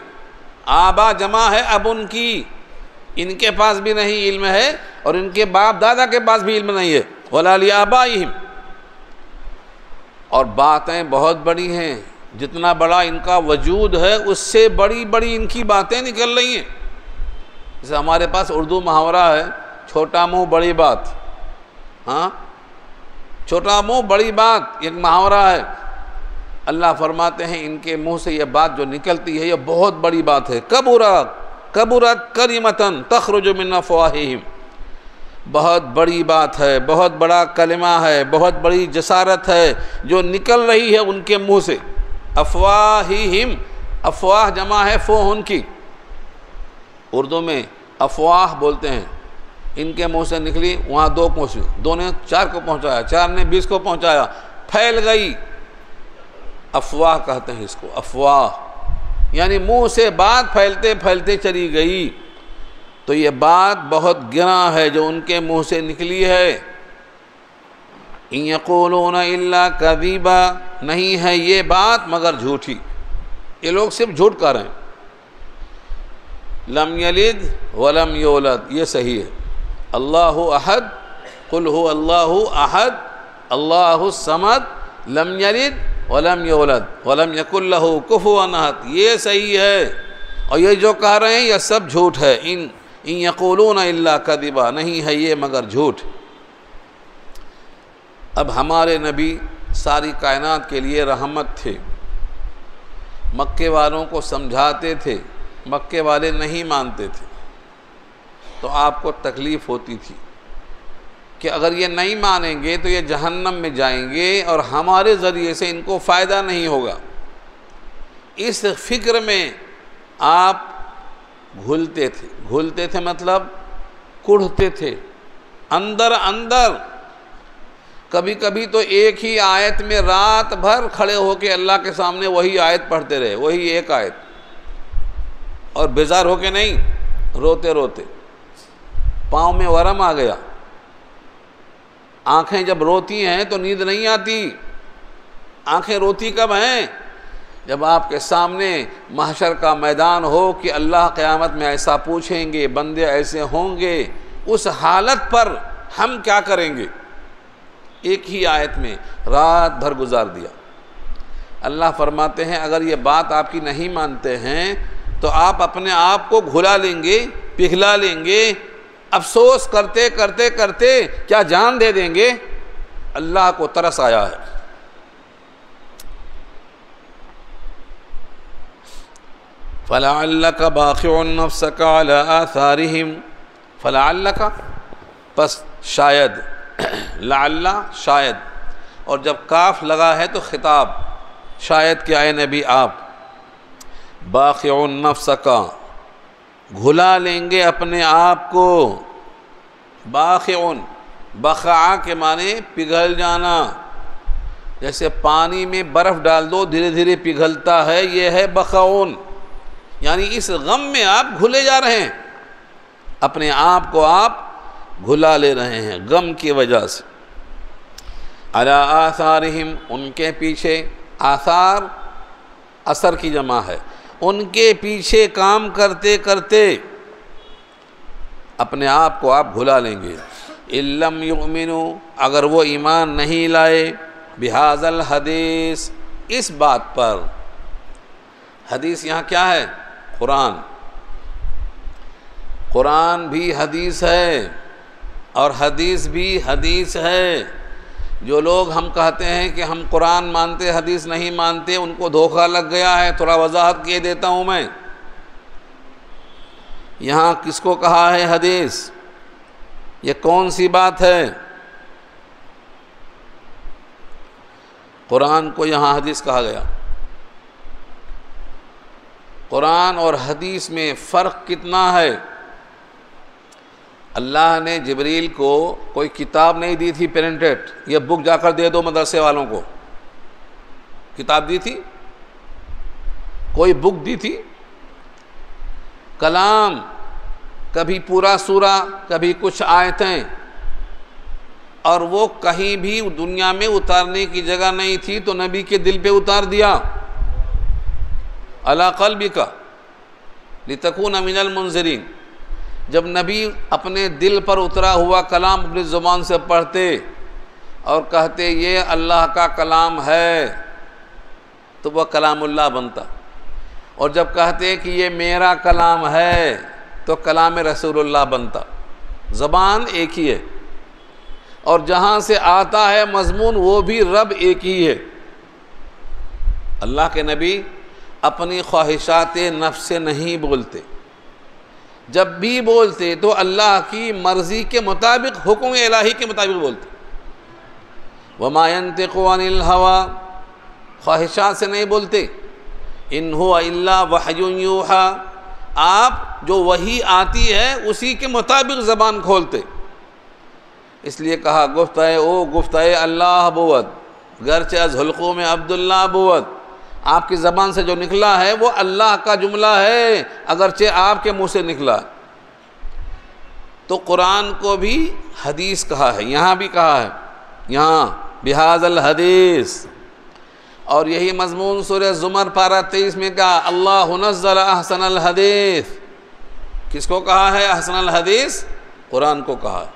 آبا جمع ہے اب ان کی، ان کے پاس بھی نہیں علم ہے اور ان کے باپ دادا کے پاس بھی علم نہیں ہے۔ وَلَا لِآبَائِهِمْ، اور باتیں بہت بڑی ہیں، جتنا بڑا ان کا وجود ہے اس سے بڑی بڑی ان کی باتیں نکل رہی ہیں۔ جیسے ہمارے پاس اردو محاورہ ہے، چھوٹا منہ بڑی بات۔ ہاں چھوٹا منہ بڑی بات، ایک محاورہ ہے۔ اللہ فرماتے ہیں ان کے منہ سے یہ بات جو نکلتی ہے یہ بہت بڑی بات ہے۔ کبرت کلمۃ تخرج من افواہہم، بہت بڑی بات ہے، بہت بڑا کلمہ ہے، بہت بڑی جسارت ہے جو نکل رہی ہے ان کے منہ سے۔ افواہہم، افواہ جمع ہے فوہن کی، اردو میں افواہ بولتے ہیں۔ ان کے منہ سے نکلی، وہاں دو پہنچی، دو نے 4 کو پہنچایا، 4 نے 20 کو پہنچایا، پھیل گئی۔ افواہ کہتے ہیں اس کو، افواہ یعنی منہ سے بات پھیلتے پھیلتے چلی گئی۔ تو یہ بات بہت گراں ہے جو ان کے منہ سے نکلی ہے۔ ان یقولون الا کذبا، نہیں ہے یہ بات مگر جھوٹی، یہ لوگ صرف جھوٹ کہہ رہے ہیں۔ لم یلد ولم یولد، یہ صحیح ہے، اللہ احد قل هو اللہ احد اللہ الصمد لم یلد ولم یولد ولم یکن لہ کفوا احد، یہ صحیح ہے، اور یہ جو کہہ رہے ہیں یہ سب جھوٹ ہے، ان یقولون الا کذبا، نہیں ہے یہ مگر جھوٹ۔ اب ہمارے نبی ساری کائنات کے لیے رحمت تھے، مکے والوں کو سمجھاتے تھے، مکے والے نہیں مانتے تھے، تو آپ کو تکلیف ہوتی تھی کہ اگر یہ نہیں مانیں گے تو یہ جہنم میں جائیں گے اور ہمارے ذریعے سے ان کو فائدہ نہیں ہوگا۔ اس فکر میں آپ گھلتے تھے مطلب کڑھتے تھے اندر اندر۔ کبھی کبھی تو ایک ہی آیت میں رات بھر کھڑے ہو کے اللہ کے سامنے وہی آیت پڑھتے رہے، وہی ایک آیت، اور بیزار ہو کے نہیں، روتے روتے پاؤں میں ورم آ گیا۔ آنکھیں جب روتی ہیں تو نیند نہیں آتی، آنکھیں روتی کب ہیں؟ جب آپ کے سامنے محشر کا میدان ہو کہ اللہ قیامت میں ایسا پوچھیں گے، بندے ایسے ہوں گے، اس حالت پر ہم کیا کریں گے؟ ایک ہی آیت میں رات بھر گزار دیا۔ اللہ فرماتے ہیں اگر یہ بات آپ کی نہیں مانتے ہیں تو آپ اپنے آپ کو گھلا لیں گے، پگھلا لیں گے، افسوس کرتے کرتے کرتے کیا جان دے دیں گے؟ اللہ کو ترس آیا ہے۔ فَلَعَلَّكَ بَاخِعٌ نَفْسَكَ عَلَىٰ آثَارِهِمْ، فَلَعَلَّكَ پس شاید، لعل شاید، اور جب کاف لگا ہے تو خطاب، شاید کہ اے نبی آپ باخع نفسک، گھلا لیں گے اپنے آپ کو۔ باخع، بخع کے معنی پگھل جانا، جیسے پانی میں برف ڈال دو دھیرے دھیرے پگھلتا ہے، یہ ہے بخعون، یعنی اس غم میں آپ گھلے جا رہے ہیں، اپنے آپ کو آپ گھلا لے رہے ہیں غم کی وجہ سے۔ علی آثارہم، ان کے پیچھے، آثار اثر کی جمع ہے، ان کے پیچھے کام کرتے کرتے اپنے آپ کو آپ گھلا لیں گے۔ ان لم یؤمنوا، اگر وہ ایمان نہیں لائے، بہذا الحدیث، اس بات پر۔ حدیث یہاں کیا ہے؟ قرآن۔ قرآن بھی حدیث ہے اور حدیث بھی حدیث ہے۔ جو لوگ ہم کہتے ہیں کہ ہم قرآن مانتے حدیث نہیں مانتے، ان کو دھوکہ لگ گیا ہے۔ تھوڑا وضاحت کیے دیتا ہوں میں۔ یہاں کس کو کہا ہے حدیث؟ یہ کون سی بات ہے؟ قرآن کو یہاں حدیث کہا گیا۔ قرآن اور حدیث میں فرق کتنا ہے؟ اللہ نے جبریل کو کوئی کتاب نہیں دی تھی پرنٹڈ، یہ بک جا کر دے دو مدرسے والوں کو، کتاب دی تھی؟ کوئی بک دی تھی؟ کلام، کبھی پورا سورہ، کبھی کچھ آیتیں، اور وہ کہیں بھی دنیا میں اتارنے کی جگہ نہیں تھی تو نبی کے دل پہ اتار دیا۔ علی قلبک لتکون من المنذرین۔ جب نبی اپنے دل پر اترا ہوا کلام اپنی زبان سے پڑھتے اور کہتے یہ اللہ کا کلام ہے تو وہ کلام اللہ بنتا، اور جب کہتے کہ یہ میرا کلام ہے تو کلام رسول اللہ بنتا۔ زبان ایک ہی ہے اور جہاں سے آتا ہے مضمون وہ بھی رب ایک ہی ہے۔ اللہ کے نبی اپنی خواہشات نفس سے نہیں بولتے، جب بھی بولتے تو اللہ کی مرضی کے مطابق، حکم الہی کے مطابق بولتے۔ وما ينطق عن الهوى، خواہشات سے نہیں بولتے۔ ان هو الا وحی یوحی، آپ جو وحی آتی ہے اسی کے مطابق زبان کھولتے۔ اس لیے کہا گفتہ او گفتہ اللہ بود، گرچہ از حلقوم عبداللہ بود، آپ کی زبان سے جو نکلا ہے وہ اللہ کا جملہ ہے اگرچہ آپ کے منہ سے نکلا۔ تو قرآن کو بھی حدیث کہا ہے، یہاں بھی کہا ہے، یہاں بہذا الحدیث۔ اور یہی مضمون سورہ زمر پارہ 23 میں کہا اللہ نزل احسن الحدیث۔ کس کو کہا ہے احسن الحدیث؟ قرآن کو کہا ہے۔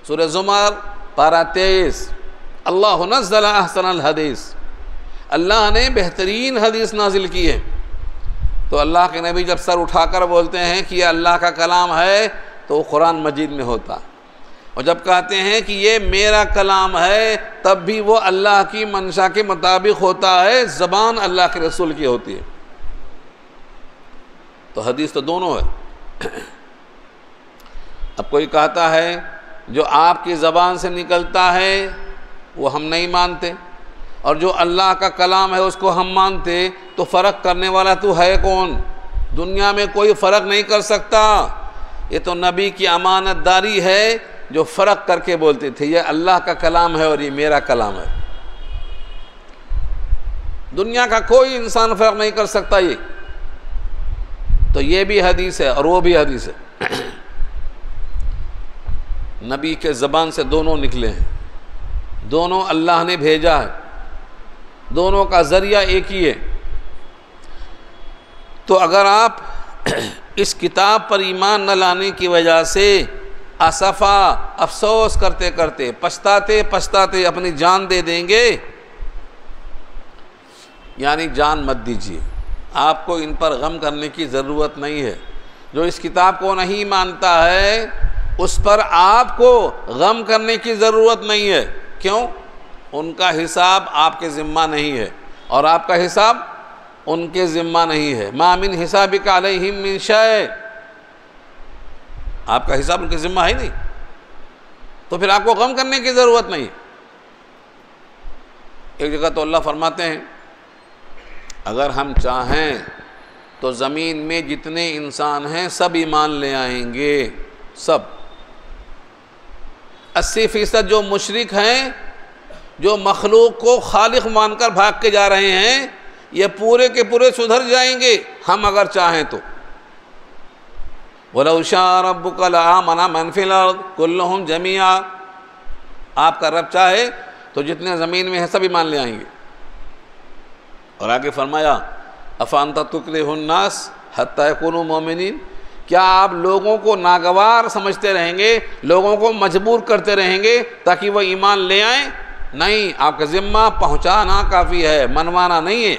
سورہ زمر پارہ 23، اللہ نزل احسن الحدیث، اللہ نے بہترین حدیث نازل کی ہے۔ تو اللہ کے نبی جب سر اٹھا کر بولتے ہیں کہ یہ اللہ کا کلام ہے تو وہ قرآن مجید میں ہوتا ہے، اور جب کہتے ہیں کہ یہ میرا کلام ہے تب بھی وہ اللہ کی منشا کے مطابق ہوتا ہے، زبان اللہ کے رسول کی ہوتی ہے۔ تو حدیث تو دونوں ہے۔ اب کوئی کہتا ہے جو آپ کی زبان سے نکلتا ہے وہ ہم نہیں مانتے، اور جو اللہ کا کلام ہے اس کو ہم مانتے، تو فرق کرنے والا تو ہے کون؟ دنیا میں کوئی فرق نہیں کر سکتا۔ یہ تو نبی کی امانت داری ہے جو فرق کر کے بولتے تھے یہ اللہ کا کلام ہے اور یہ میرا کلام ہے۔ دنیا کا کوئی انسان فرق نہیں کر سکتا۔ یہ تو یہ بھی حدیث ہے اور وہ بھی حدیث ہے۔ نبی کے زبان سے دونوں نکلے ہیں، دونوں اللہ نے بھیجا ہے، دونوں کا ذریعہ ایک ہی ہے۔ تو اگر آپ اس کتاب پر ایمان نہ لانے کی وجہ سے اسفا افسوس کرتے کرتے پچھتاتے پچھتاتے اپنی جان دے دیں گے، یعنی جان مت دیجیے، آپ کو ان پر غم کرنے کی ضرورت نہیں ہے۔ جو اس کتاب کو نہیں مانتا ہے اس پر آپ کو غم کرنے کی ضرورت نہیں ہے۔ کیوں؟ ان کا حساب آپ کے ذمہ نہیں ہے اور آپ کا حساب ان کے ذمہ نہیں ہے۔ ما من حسابک علیہم من شیء، آپ کا حساب ان کے ذمہ ہے نہیں، تو پھر آپ کو غم کرنے کی ضرورت نہیں۔ ایک جگہ تو اللہ فرماتے ہیں اگر ہم چاہیں تو زمین میں جتنے انسان ہیں سب ایمان لے آئیں گے، سب۔ 80% جو مشرک ہیں، جو مخلوق کو خالق مان کر بھاگ کے جا رہے ہیں، یہ پورے کے پورے سدھر جائیں گے ہم اگر چاہیں تو۔ وَلَوْ شَاءَ رَبُّكَ لَآمَنَ مَنْ فِي الْأَرْضِ كُلُّهُمْ جَمِيعًا، آپ کا رب چاہے تو جتنے زمین میں ہیں سب ایمان لے آئیں گے۔ اور آگے فرمایا أَفَأَنْتَ تُكْرِهُ النَّاسَ حَتَّى يَكُونُوا مُؤْمِنِينَ، کیا آپ لوگوں کو ناگوار سمجھتے رہیں گے، لوگوں کو مجبور کرتے رہیں گے تاکہ وہ ایمان لے آئیں؟ نہیں، آپ کا ذمہ پہنچانا کافی ہے، منوانا نہیں ہے۔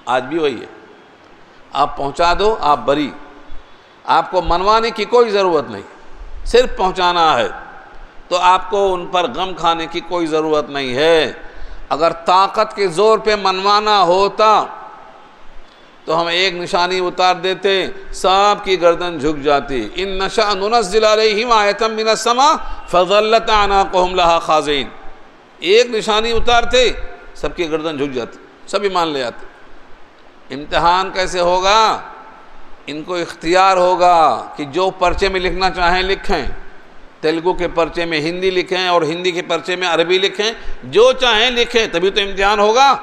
آج بھی وہی ہے، آپ پہنچا دو آپ بری، آپ کو منوانے کی کوئی ضرورت نہیں، صرف پہنچانا ہے، تو آپ کو ان پر غم کھانے کی کوئی ضرورت نہیں ہے۔ اگر طاقت کے زور پہ منوانا ہوتا تو ہم ایک نشانی اتار دیتے، سب کی گردن جھک جاتی۔ ان نشأ ننزل علیہم آیۃ من السماء فظلت اعناقہم لہا خاضعین، ایک نشانی اتارتے سب کی گردن جھک جاتی، سب ایمان لے آتے۔ امتحان کیسے ہوگا؟ ان کو اختیار ہوگا کہ جو پرچے میں لکھنا چاہیں لکھیں، تیلگو کے پرچے میں ہندی لکھیں اور ہندی کے پرچے میں عربی لکھیں، جو چاہیں لکھیں، تبھی تو امتحان ہوگا۔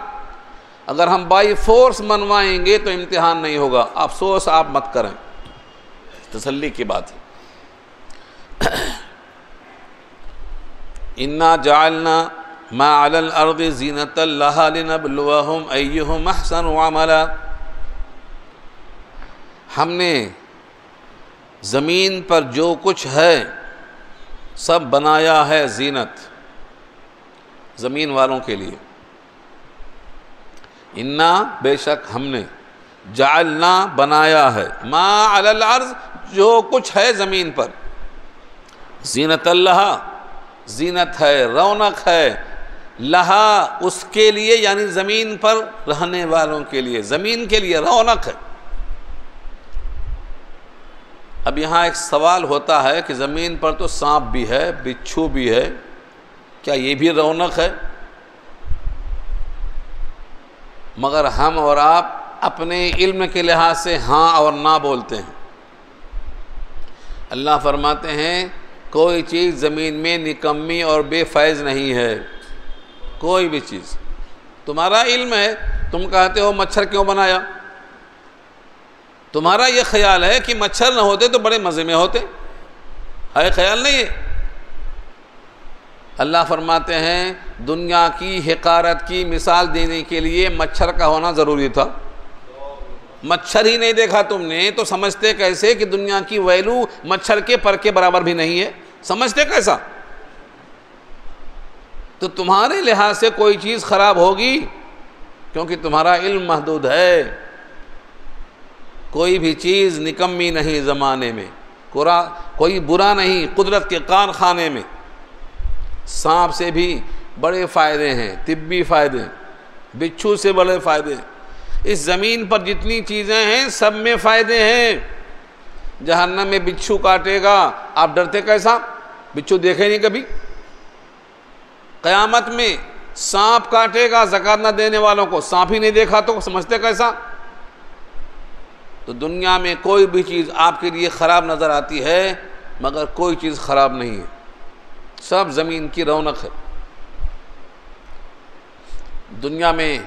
اگر ہم بائی فورس منوائیں گے تو امتحان نہیں ہوگا۔ افسوس آپ مت کریں، تسلی کی بات ہے۔ انا جعلنا ما علی الارض زینۃ لہا لنبلوہم ایہم احسن عملا، ہم نے زمین پر جو کچھ ہے سب بنایا ہے زینت، زمین والوں کے لیے۔ انا بے شک ہم نے، جعلنا بنایا ہے، ما علی الارض جو کچھ ہے زمین پر، زینت اللہ زینت ہے، رونق ہے، لہا اس کے لیے، یعنی زمین پر رہنے والوں کے لیے، زمین کے لیے رونق ہے۔ اب یہاں ایک سوال ہوتا ہے کہ زمین پر تو سانپ بھی ہے، بچھو بھی ہے، کیا یہ بھی رونق ہے؟ مگر ہم اور آپ اپنے علم کے لحاظ سے ہاں اور نہ بولتے ہیں۔ اللہ فرماتے ہیں کوئی چیز زمین میں نکمی اور بے فیض نہیں ہے، کوئی بھی چیز۔ تمہارا علم ہے، تم کہتے ہو مچھر کیوں بنایا، تمہارا یہ خیال ہے کہ مچھر نہ ہوتے تو بڑے مزے میں ہوتے، ہے خیال نہیں ہے۔ اللہ فرماتے ہیں دنیا کی حقارت کی مثال دینے کے لیے مچھر کا ہونا ضروری تھا۔ مچھر ہی نہیں دیکھا تم نے تو سمجھتے کیسے کہ دنیا کی ویلو مچھر کے پر کے برابر بھی نہیں ہے؟ سمجھتے کیسا؟ تو تمہارے لحاظ سے کوئی چیز خراب ہوگی کیونکہ تمہارا علم محدود ہے. کوئی بھی چیز نکمی نہیں زمانے میں، کوئی برا نہیں قدرت کے کارخانے میں. سانپ سے بھی بڑے فائدے ہیں، طبی فائدے، بچھو سے بڑے فائدے. اس زمین پر جتنی چیزیں ہیں سب میں فائدے ہیں. جہنم میں بچھو کاٹے گا، آپ ڈرتے کیسا؟ بچھو دیکھے نہیں کبھی. قیامت میں سانپ کاٹے گا زکوٰۃ نہ دینے والوں کو، سانپ ہی نہیں دیکھا تو سمجھتے کیسا؟ تو دنیا میں کوئی بھی چیز آپ کے لیے خراب نظر آتی ہے مگر کوئی چیز خراب نہیں ہے، سب زمین کی رونق ہے. دنیا میں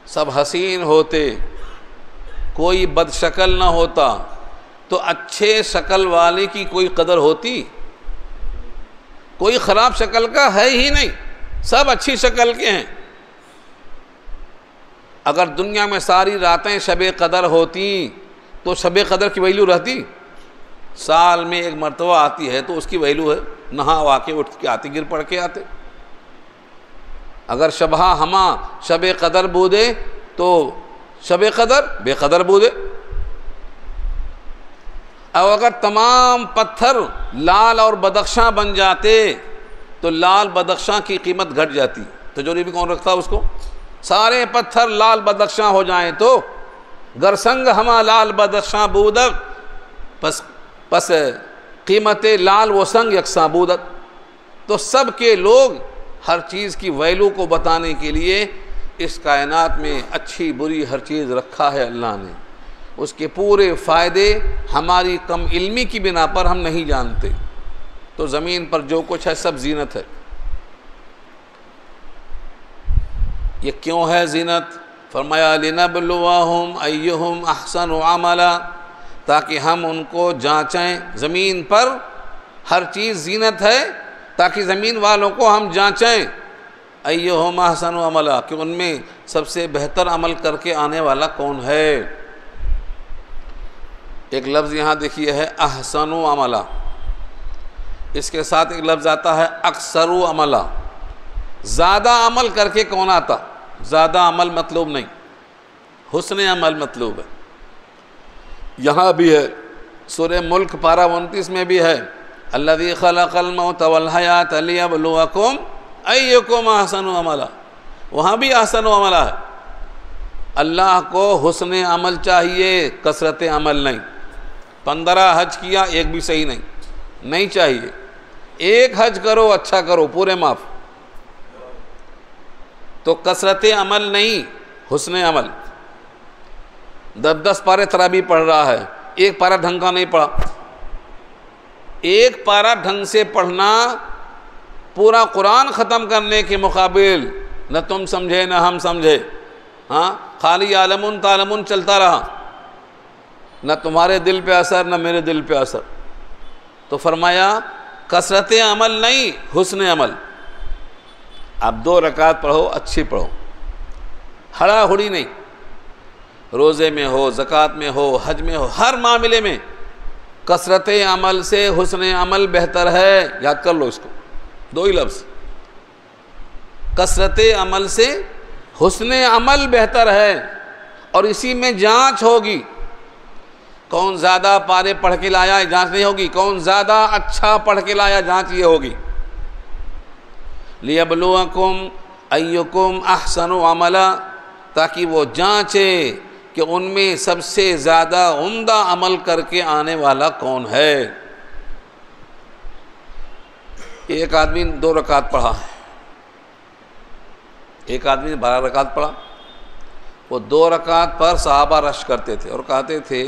سب حسین ہوتے، کوئی بد شکل نہ ہوتا تو اچھے شکل والے کی کوئی قدر ہوتی؟ کوئی خراب شکل کا ہے ہی نہیں، سب اچھی شکل کے ہیں. اگر دنیا میں ساری راتیں شب قدر ہوتی تو شب قدر کی ویلیو رہتی؟ سال میں ایک مرتبہ آتی ہے تو اس کی ویلیو ہے، نہا وا کے اٹھ کے آتے، گر پڑ کے آتے. اگر شبہ ہما شب قدر بودے تو شب قدر بے قدر بودے. اور اگر تمام پتھر لال اور بدخشاں بن جاتے تو لال بدخشاں کی قیمت گھٹ جاتی. تجوری بھی کون رکھتا اس کو؟ سارے پتھر لال بدخشاں ہو جائیں تو گرسنگ ہما لال بدخشاں بودت پس قیمت لال و سنگ یکساں بودت. تو سب کے لوگ ہر چیز کی ویلو کو بتانے کے لیے اس کائنات میں اچھی بری ہر چیز رکھا ہے اللہ نے. اس کے پورے فائدے ہماری کم علمی کی بنا پر ہم نہیں جانتے. تو زمین پر جو کچھ ہے سب زینت ہے. یہ کیوں ہے زینت؟ فرمایا لِنَبْلُوَهُمْ أَيُّهُمْ أَحْسَنُ عَمَلًا، تاکہ ہم ان کو جانچیں. زمین پر ہر چیز زینت ہے تاکہ زمین والوں کو ہم جانچیں أَيُّهُمْ أَحْسَنُ عَمَلًا، کہ ان میں سب سے بہتر عمل کر کے آنے والا کون ہے. ایک لفظ یہاں دیکھیے ہے احسن عملا، اس کے ساتھ ایک لفظ آتا ہے اکثر عملا. زیادہ عمل کر کے کون آتا؟ زیادہ عمل مطلوب نہیں، حسن عمل مطلوب ہے. یہاں بھی ہے سورہ ملک پارہ 29 میں بھی ہے الذی خلق الموت والحیات لیبلوکم ایکم احسن عملا. وہاں بھی احسن عملا ہے. اللہ کو حسن عمل چاہیے، کثرت عمل نہیں. 15 حج کیا ایک بھی صحیح نہیں چاہیے. ایک حج کرو اچھا کرو پورے معاف. تو کثرت عمل نہیں، حسن عمل. 10 پارے تراویح پڑھ رہا ہے، ایک پارہ ڈھنگ کا نہیں پڑھا. ایک پارہ ڈھنگ سے پڑھنا پورا قرآن ختم کرنے کے مقابل نہ تم سمجھے نہ ہم سمجھے. ہاں خالی عالمون تعلمون چلتا رہا، نہ تمہارے دل پہ اثر نہ میرے دل پہ اثر. تو فرمایا کثرت عمل نہیں، حسن عمل. آپ 2 رکعت پڑھو، اچھی پڑھو، ہڑا ہڑی نہیں. روزے میں ہو، زکوٰۃ میں ہو، حج میں ہو، ہر معاملے میں کثرت عمل سے حسن عمل بہتر ہے. یاد کر لو اس کو، 2 ہی لفظ. کثرت عمل سے حسن عمل بہتر ہے، اور اسی میں جانچ ہوگی. کون زیادہ پارے پڑھ کے لایا جانچ نہیں ہوگی، کون زیادہ اچھا پڑھ کے لایا جانچ یہ ہوگی. لیبلوکم ایکم احسن عملا، تاکہ وہ جانچے کہ ان میں سب سے زیادہ عمدہ عمل کر کے آنے والا کون ہے. ایک آدمی 2 رکعت پڑھا ہے، ایک آدمی نے 12 رکعت پڑھا. وہ 2 رکعت پر صحابہ رش کرتے تھے اور کہتے تھے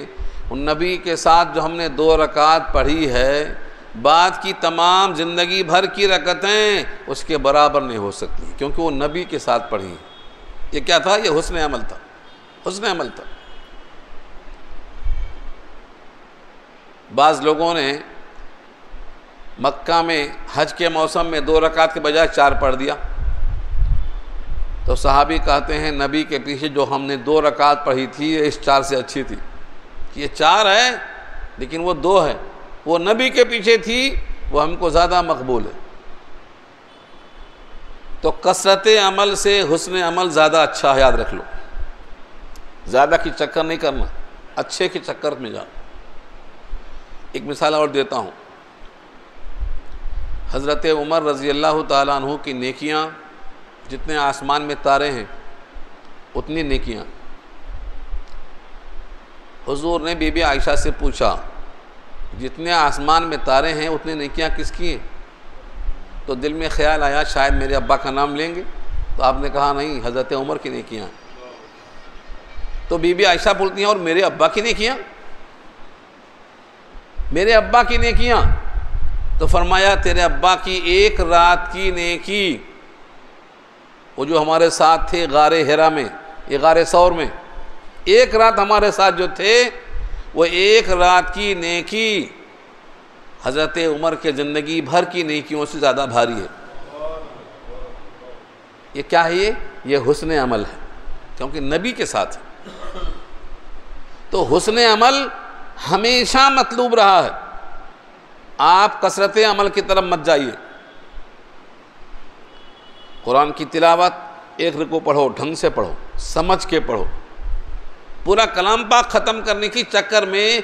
ان نبی کے ساتھ جو ہم نے 2 رکعت پڑھی ہے، بعد کی تمام زندگی بھر کی رکعتیں اس کے برابر نہیں ہو سکتی، کیونکہ وہ نبی کے ساتھ پڑھی. یہ کیا تھا؟ یہ حسن عمل تھا، حسن عمل تھا. بعض لوگوں نے مکہ میں حج کے موسم میں 2 رکعت کے بجائے 4 پڑھ دیا. تو صحابی کہتے ہیں نبی کے پیچھے جو ہم نے 2 رکعت پڑھی تھی اس 4 سے اچھی تھی. یہ 4 ہے لیکن وہ 2 ہے. وہ نبی کے پیچھے تھی، وہ ہم کو زیادہ مقبول ہے. تو کثرت عمل سے حسن عمل زیادہ اچھا ہے، یاد رکھ لو. زیادہ کی چکر نہیں کرنا، اچھے کے چکر میں جانا. ایک مثال اور دیتا ہوں. حضرت عمر رضی اللہ تعالیٰ عنہ کی نیکیاں جتنے آسمان میں تارے ہیں اتنی نیکیاں. حضور نے بی بی عائشہ سے پوچھا جتنے آسمان میں تارے ہیں اتنی نیکیاں کس کی ہیں؟ تو دل میں خیال آیا شاید میرے ابا کا نام لیں گے، تو آپ نے کہا نہیں، حضرت عمر کی نیکیاں. تو بی بی عائشہ بولتی ہیں اور میرے ابا کی نیکیاں؟ میرے ابا کی نیکیاں؟ تو فرمایا تیرے ابا کی 1 رات کی نیکی، وہ جو ہمارے ساتھ تھے غار حرا میں، یہ غار ثور میں 1 رات ہمارے ساتھ جو تھے، وہ 1 رات کی نیکی حضرت عمر کے زندگی بھر کی نیکیوں سے زیادہ بھاری ہے. یہ کیا ہے؟ یہ حسن عمل ہے، کیونکہ نبی کے ساتھ ہے. تو حسن عمل ہمیشہ مطلوب رہا ہے. آپ کثرت عمل کی طرف مت جائیے. قرآن کی تلاوت 1 رکوع پڑھو، ڈھنگ سے پڑھو، سمجھ کے پڑھو. پورا کلام پاک ختم کرنے کی چکر میں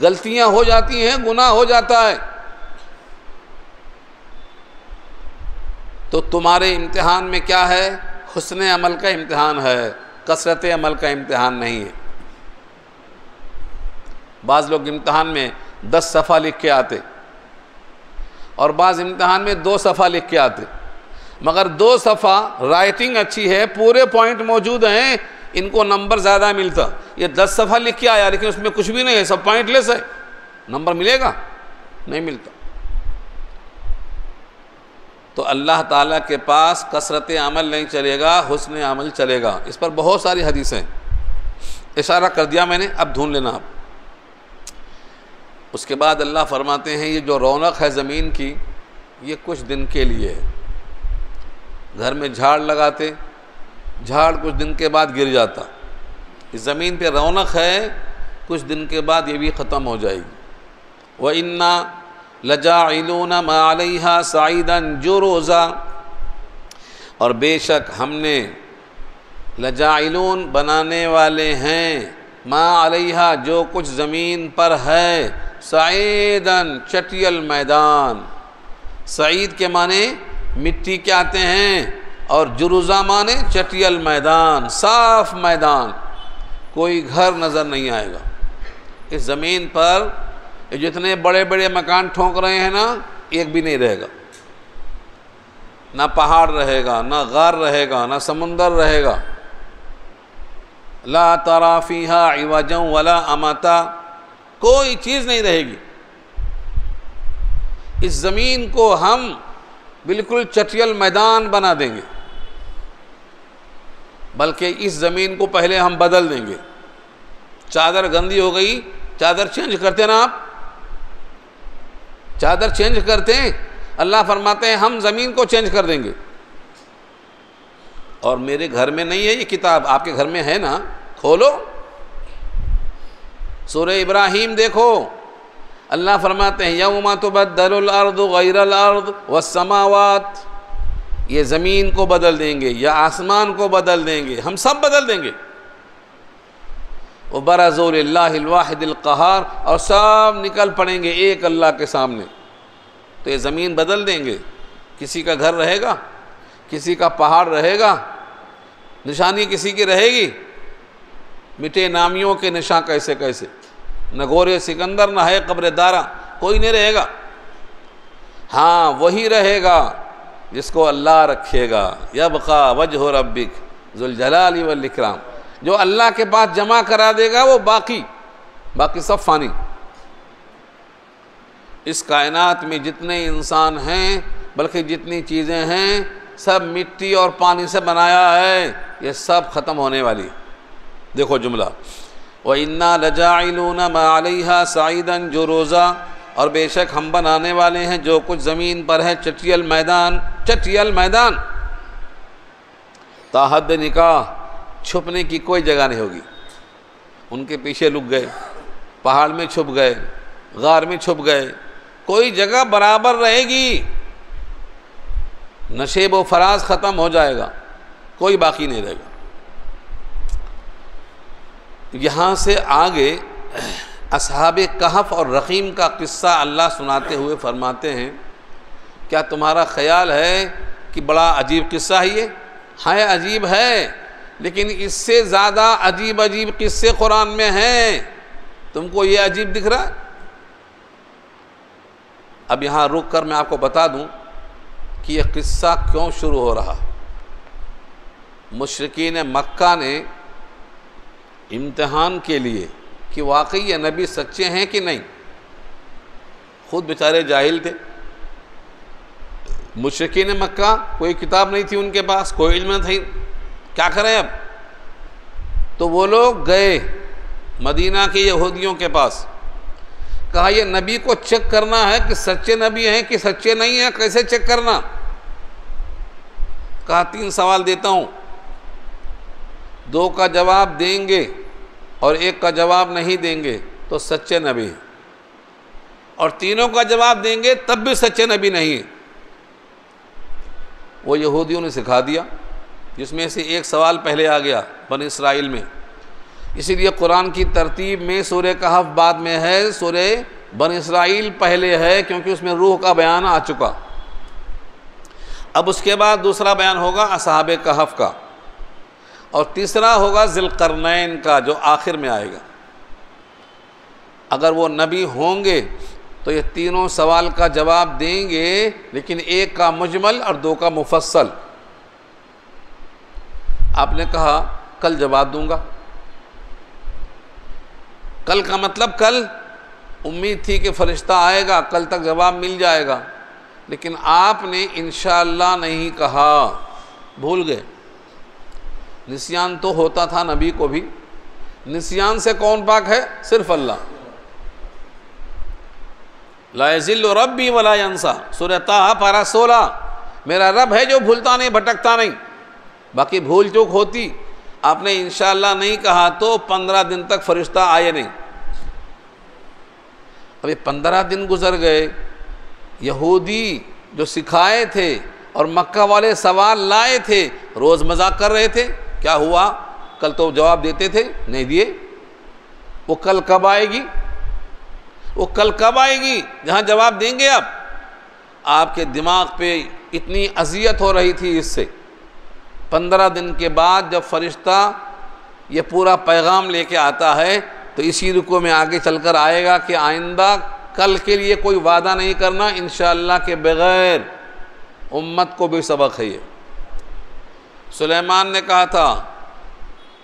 غلطیاں ہو جاتی ہیں، گناہ ہو جاتا ہے. تو تمہارے امتحان میں کیا ہے؟ حسن عمل کا امتحان ہے، کثرت عمل کا امتحان نہیں ہے. بعض لوگ امتحان میں 10 صفحہ لکھ کے آتے اور بعض امتحان میں 2 صفحہ لکھ کے آتے. مگر 2 صفحہ رائٹنگ اچھی ہے، پورے پوائنٹ موجود ہیں، ان کو نمبر زیادہ ملتا. یہ 10 صفحہ لکھ کے آیا لیکن اس میں کچھ بھی نہیں ہے، سب پوائنٹ لیس ہے، نمبر ملے گا؟ نہیں ملتا. تو اللہ تعالیٰ کے پاس کثرت عمل نہیں چلے گا، حسن عمل چلے گا. اس پر بہت ساری حدیثیں، اشارہ کر دیا میں نے، اب ڈھونڈ لینا آپ. اس کے بعد اللہ فرماتے ہیں یہ جو رونق ہے زمین کی، یہ کچھ دن کے لیے ہے. گھر میں جھاڑ لگاتے، جھاڑ کچھ دن کے بعد گر جاتا. اس زمین پہ رونق ہے، کچھ دن کے بعد یہ بھی ختم ہو جائے گی. وَإِنَّا لَجَاعِلُونَ مَا عَلَيْهَا صَعِيدًا جُرُزًا، اور بے شک ہم نے لجاعلون بنانے والے ہیں، ما علیہا جو کچھ زمین پر ہے، صعیداً چٹیل میدان. سعید کے معنی مٹی کے آتے ہیں اور جرزہ معنی چٹیل میدان، صاف میدان، کوئی گھر نظر نہیں آئے گا. اس زمین پر جتنے بڑے بڑے مکان ٹھونک رہے ہیں نا، ایک بھی نہیں رہے گا. نہ پہاڑ رہے گا، نہ غار رہے گا، نہ سمندر رہے گا. لا ترى فيها عوجا ولا امتا، کوئی چیز نہیں رہے گی. اس زمین کو ہم بالکل چٹیل میدان بنا دیں گے، بلکہ اس زمین کو پہلے ہم بدل دیں گے. چادر گندی ہو گئی، چادر چینج کرتے نا، آپ چادر چینج کرتے ہیں. اللہ فرماتے ہیں ہم زمین کو چینج کر دیں گے. اور میرے گھر میں نہیں ہے یہ کتاب، آپ کے گھر میں ہے نا، کھولو سورہ ابراہیم دیکھو. اللہ فرماتے ہیں یوم تبدل الارض غیر الارض والسماوات، یہ زمین کو بدل دیں گے یا آسمان کو بدل دیں گے، ہم سب بدل دیں گے. وبرزوا للہ الواحد القہار، اور سب نکل پڑیں گے ایک اللہ کے سامنے. تو یہ زمین بدل دیں گے. کسی کا گھر رہے گا، کسی کا پہاڑ رہے گا، نشانی کسی کی رہے گی. مٹے نامیوں کے نشان کیسے کیسے، نہ گورے سکندر نہ ہے قبر دارا، کوئی نہیں رہے گا. ہاں وہی رہے گا جس کو اللہ رکھے گا. یبقى وجہ ربک ذو الجلال والاکرام، جو اللہ کے پاس جمع کرا دے گا وہ باقی سب فانی. اس کائنات میں جتنے انسان ہیں، بلکہ جتنی چیزیں ہیں، سب مٹی اور پانی سے بنایا ہے، یہ سب ختم ہونے والی. دیکھو جملہ، وَإِنَّا لَجَاعِلُونَ مَا عَلَيْهَا صَعِيدًا جُرُزًا، اور بے شک ہم بنانے والے ہیں جو کچھ زمین پر ہے چٹیل میدان. چٹیل میدان تاحد نکاح چھپنے کی کوئی جگہ نہیں ہوگی. ان کے پیچھے لک گئے، پہاڑ میں چھپ گئے، غار میں چھپ گئے، کوئی جگہ برابر رہے گی. نشیب و فراز ختم ہو جائے گا، کوئی باقی نہیں رہے گا. یہاں سے آگے اصحاب کہف اور رقیم کا قصہ اللہ سناتے ہوئے فرماتے ہیں کیا تمہارا خیال ہے کہ بڑا عجیب قصہ ہے یہ؟ ہاں عجیب ہے، لیکن اس سے زیادہ عجیب قصے قرآن میں ہیں. تم کو یہ عجیب دکھ رہا ہے؟ اب یہاں رک کر میں آپ کو بتا دوں کہ یہ قصہ کیوں شروع ہو رہا. مشرکین مکہ نے امتحان کے لیے کہ واقعی یہ نبی سچے ہیں کہ نہیں، خود بیچارے جاہل تھے. مشرکین مکہ کوئی کتاب نہیں تھی ان کے پاس، کوئی علم نہیں تھی، کیا کریں اب؟ تو وہ لوگ گئے مدینہ کے یہودیوں کے پاس، کہا یہ نبی کو چیک کرنا ہے کہ سچے نبی ہیں کہ سچے نہیں ہیں، کیسے چیک کرنا؟ کہا 3 سوال دیتا ہوں، 2 کا جواب دیں گے اور 1 کا جواب نہیں دیں گے تو سچے نبی ہیں، اور 3 کا جواب دیں گے تب بھی سچے نبی نہیں ہیں. وہ یہودیوں نے سکھا دیا، جس میں سے 1 سوال پہلے آ گیا بنی اسرائیل میں. اسی لیے قرآن کی ترتیب میں سورہ کہف بعد میں ہے، سورہ بنی اسرائیل پہلے ہے، کیونکہ اس میں روح کا بیان آ چکا. اب اس کے بعد دوسرا بیان ہوگا اصحاب کہف کا، اور تیسرا ہوگا ذی القرنین کا جو آخر میں آئے گا. اگر وہ نبی ہوں گے تو یہ 3 سوال کا جواب دیں گے، لیکن 1 کا مجمل اور 2 کا مفصل. آپ نے کہا کل جواب دوں گا. کل کا مطلب کل امید تھی کہ فرشتہ آئے گا، کل تک جواب مل جائے گا، لیکن آپ نے انشاءاللہ نہیں کہا، بھول گئے. نسیان تو ہوتا تھا نبی کو بھی. نسیان سے کون پاک ہے؟ صرف اللہ. لا یضل ربی ولا ینسیٰ، سورہ طٰ پارہ 16. میرا رب ہے جو بھولتا نہیں، بھٹکتا نہیں. باقی بھول چوک ہوتی. آپ نے انشاءاللہ نہیں کہا تو 15 دن تک فرشتہ آئے نہیں. ابھی 15 دن گزر گئے. یہودی جو سکھائے تھے اور مکہ والے سوال لائے تھے، روز مذاق کر رہے تھے. کیا ہوا؟ کل تو جواب دیتے تھے، نہیں دیے. وہ کل کب آئے گی؟ وہ کل کب آئے گی جہاں جواب دیں گے؟ اب آپ کے دماغ پہ اتنی اذیت ہو رہی تھی اس سے. 15 دن کے بعد جب فرشتہ یہ پورا پیغام لے کے آتا ہے تو اسی رکوع میں آگے چل کر آئے گا کہ آئندہ کل کے لیے کوئی وعدہ نہیں کرنا انشاءاللہ کے بغیر. امت کو بھی سبق ہے یہ. سلیمان نے کہا تھا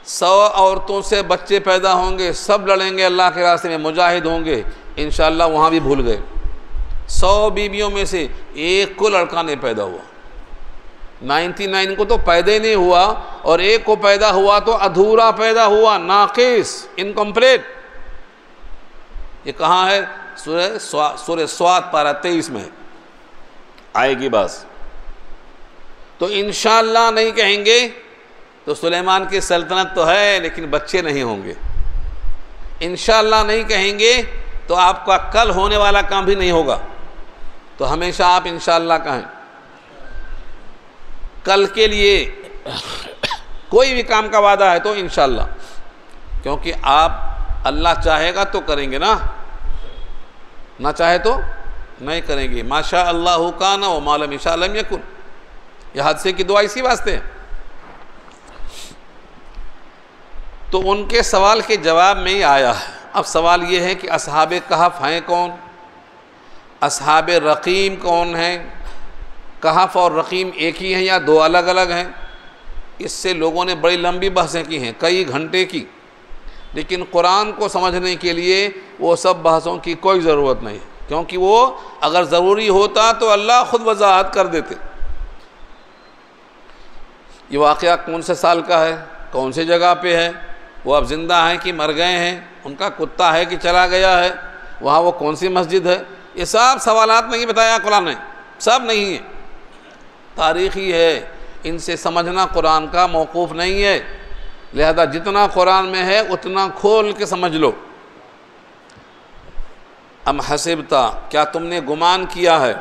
100 عورتوں سے بچے پیدا ہوں گے، سب لڑیں گے اللہ کے راستے میں، مجاہد ہوں گے. انشاءاللہ وہاں بھی بھول گئے. 100 بیویوں میں سے 1 کو لڑکا نہیں پیدا ہوا. 99 کو تو پیدا ہی نہیں ہوا، اور 1 کو پیدا ہوا تو ادھورا پیدا ہوا، ناقص، انکمپلیٹ. یہ کہاں ہے؟ سورہ سواد پارہ 23 میں آئے گی بس. تو انشاءاللہ نہیں کہیں گے تو سلیمان کی سلطنت تو ہے لیکن بچے نہیں ہوں گے. انشاءاللہ نہیں کہیں گے تو آپ کا کل ہونے والا کام بھی نہیں ہوگا. تو ہمیشہ آپ انشاءاللہ کہیں. کل کے لیے کوئی بھی کام کا وعدہ ہے تو انشاءاللہ، کیونکہ آپ اللہ چاہے گا تو کریں گے نا، نہ چاہے تو نہیں کریں گے. ما شاء اللہ کان وما لم یشاء لم یکن. یہ حادثے کی دعا اسی واسطے ہے. تو ان کے سوال کے جواب میں ہی آیا ہے. اب سوال یہ ہے کہ اصحاب کہف ہیں کون؟ اصحاب رقیم کون ہیں؟ کہف اور رقیم ایک ہی ہیں یا 2 الگ الگ ہیں؟ اس سے لوگوں نے بڑی لمبی بحثیں کی ہیں، کئی گھنٹے کی. لیکن قرآن کو سمجھنے کے لیے وہ سب بحثوں کی کوئی ضرورت نہیں، کیونکہ وہ اگر ضروری ہوتا تو اللہ خود وضاحت کر دیتے. یہ واقعہ کون سے سال کا ہے، کون سے جگہ پہ ہے، وہ اب زندہ ہیں کہ مر گئے ہیں، ان کا کتا ہے کہ چلا گیا ہے، وہاں وہ کون سی مسجد ہے، یہ سب سوالات نہیں بتایا قرآن نے، سب نہیں ہے. تاریخی ہے. ان سے سمجھنا قرآن کا موقوف نہیں ہے، لہذا جتنا قرآن میں ہے اتنا کھول کے سمجھ لو۔ ام حسبتا، کیا تم نے گمان کیا ہے،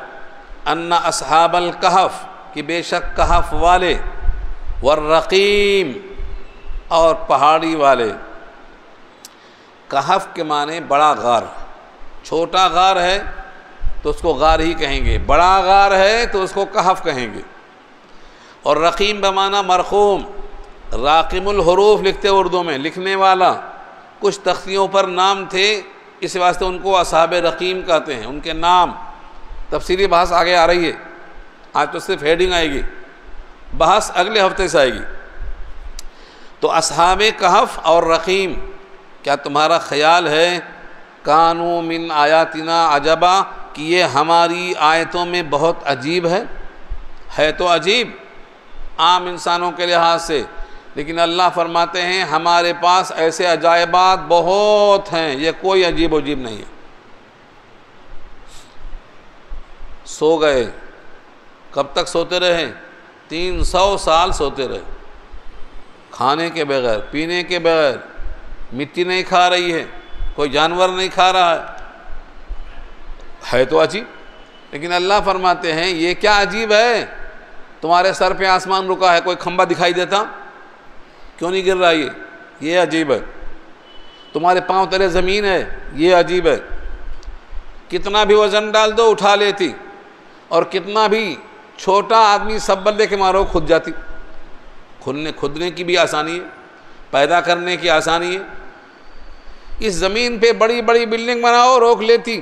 ان اصحاب الکہف، کہ بے شک کہف والے، والرقیم، اور پہاڑی والے۔ کہف کے معنی بڑا غار، چھوٹا غار ہے تو اس کو غار ہی کہیں گے، بڑا غار ہے تو اس کو کہف کہیں گے۔ اور رقیم بمعنی مرقوم، راقم الحروف لکھتے اردو میں، لکھنے والا۔ کچھ تختیوں پر نام تھے، اس واسطے ان کو اصحاب رقیم کہتے ہیں، ان کے نام۔ تفصیلی بحث آگے آ رہی ہے، آج تو صرف ہیڈنگ آئے گی، بحث اگلے ہفتے سے آئے گی۔ تو اصحاب کہف اور رقیم، کیا تمہارا خیال ہے کانوا من آیاتنا عجبا، کہ یہ ہماری آیتوں میں بہت عجیب ہے تو عجیب عام انسانوں کے لحاظ سے، لیکن اللہ فرماتے ہیں ہمارے پاس ایسے عجائبات بہت ہیں، یہ کوئی عجیب و عجیب نہیں ہے۔ سو گئے، کب تک سوتے رہے؟ 300 سال سوتے رہے، کھانے کے بغیر، پینے کے بغیر، مٹی نہیں کھا رہی ہے، کوئی جانور نہیں کھا رہا ہے تو عجیب۔ لیکن اللہ فرماتے ہیں یہ کیا عجیب ہے، تمہارے سر پہ آسمان رکا ہے، کوئی کھمبا دکھائی دیتا کیوں نہیں گر رہا، یہ عجیب ہے۔ تمہارے پاؤں تلے زمین ہے، یہ عجیب ہے۔ کتنا بھی وزن ڈال دو اٹھا لیتی، اور کتنا بھی چھوٹا آدمی سب لے کے مارو کھد جاتی۔ کھدنے کی بھی آسانی ہے، پیدا کرنے کی آسانی ہے۔ اس زمین پہ بڑی بڑی بلڈنگ بناؤ روک لیتی۔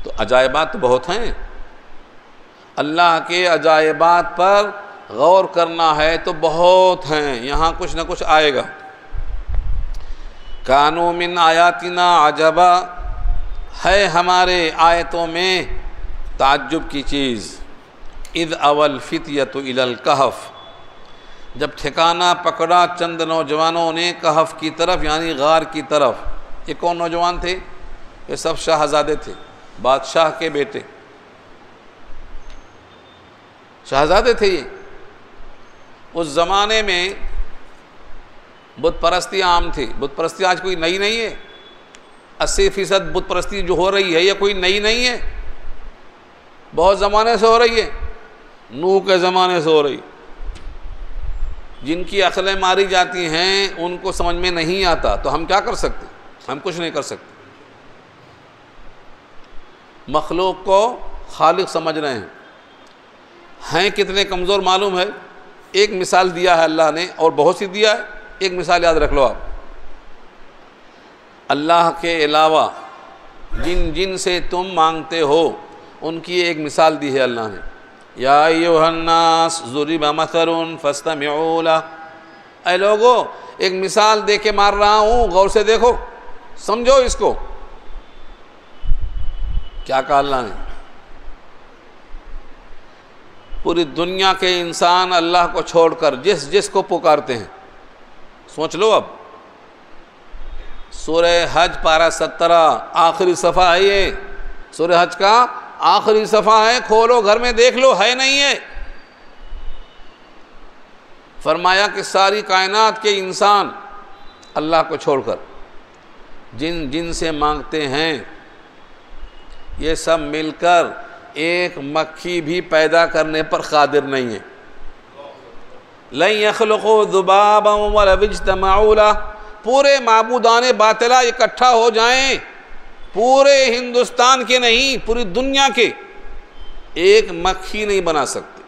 تو عجائبات تو بہت ہیں، اللہ کے عجائبات پر غور کرنا ہے تو بہت ہیں، یہاں کچھ نہ کچھ آئے گا۔ کانوا من آیاتنا عجبا، ہے ہمارے آیتوں میں تعجب کی چیز۔ اذ اوى الفتية الى الكهف، جب ٹھکانہ پکڑا چند نوجوانوں نے کہف کی طرف، یعنی غار کی طرف۔ یہ کون نوجوان تھے؟ یہ سب شاہزادے تھے، بادشاہ کے بیٹے، شاہزادے تھے یہ۔ اس زمانے میں بت پرستی عام تھی۔ بت پرستی آج کوئی نئی نہیں ہے، 80% بت پرستی جو ہو رہی ہے یہ کوئی نئی نہیں ہے، بہت زمانے سے ہو رہی ہے، نوح کے زمانے سے ہو رہی۔ جن کی عقلیں ماری جاتی ہیں ان کو سمجھ میں نہیں آتا، تو ہم کیا کر سکتے؟ ہم کچھ نہیں کر سکتے۔ مخلوق کو خالق سمجھ رہے ہیں کتنے کمزور معلوم ہے۔ ایک مثال دیا ہے اللہ نے، اور بہت سی دیا ہے، ایک مثال یاد رکھ لو آپ۔ اللہ کے علاوہ جن سے تم مانگتے ہو ان کی ایک مثال دی ہے اللہ نے۔ یا ایھا الناس ضرب مثل فاستمعوا لہ، اے لوگو ایک مثال دے کے مار رہا ہوں، غور سے دیکھو، سمجھو اس کو۔ کیا کہا اللہ نے؟ پوری دنیا کے انسان اللہ کو چھوڑ کر جس کو پکارتے ہیں، سوچ لو اب۔ سورہ حج پارہ 17 آخری صفحہ ہے یہ، سورہ حج کا آخری صفحہ ہے، کھولو گھر میں دیکھ لو، ہے نہیں ہے۔ فرمایا کہ ساری کائنات کے انسان اللہ کو چھوڑ کر جن سے مانگتے ہیں، یہ سب مل کر ایک مکھی بھی پیدا کرنے پر قادر نہیں ہے۔ لن يخلقوا ذبابا ولو اجتمعوا له، پورے معبودان باطلہ اکٹھا ہو جائیں، پورے ہندوستان کے نہیں پوری دنیا کے، ایک مکھی نہیں بنا سکتے۔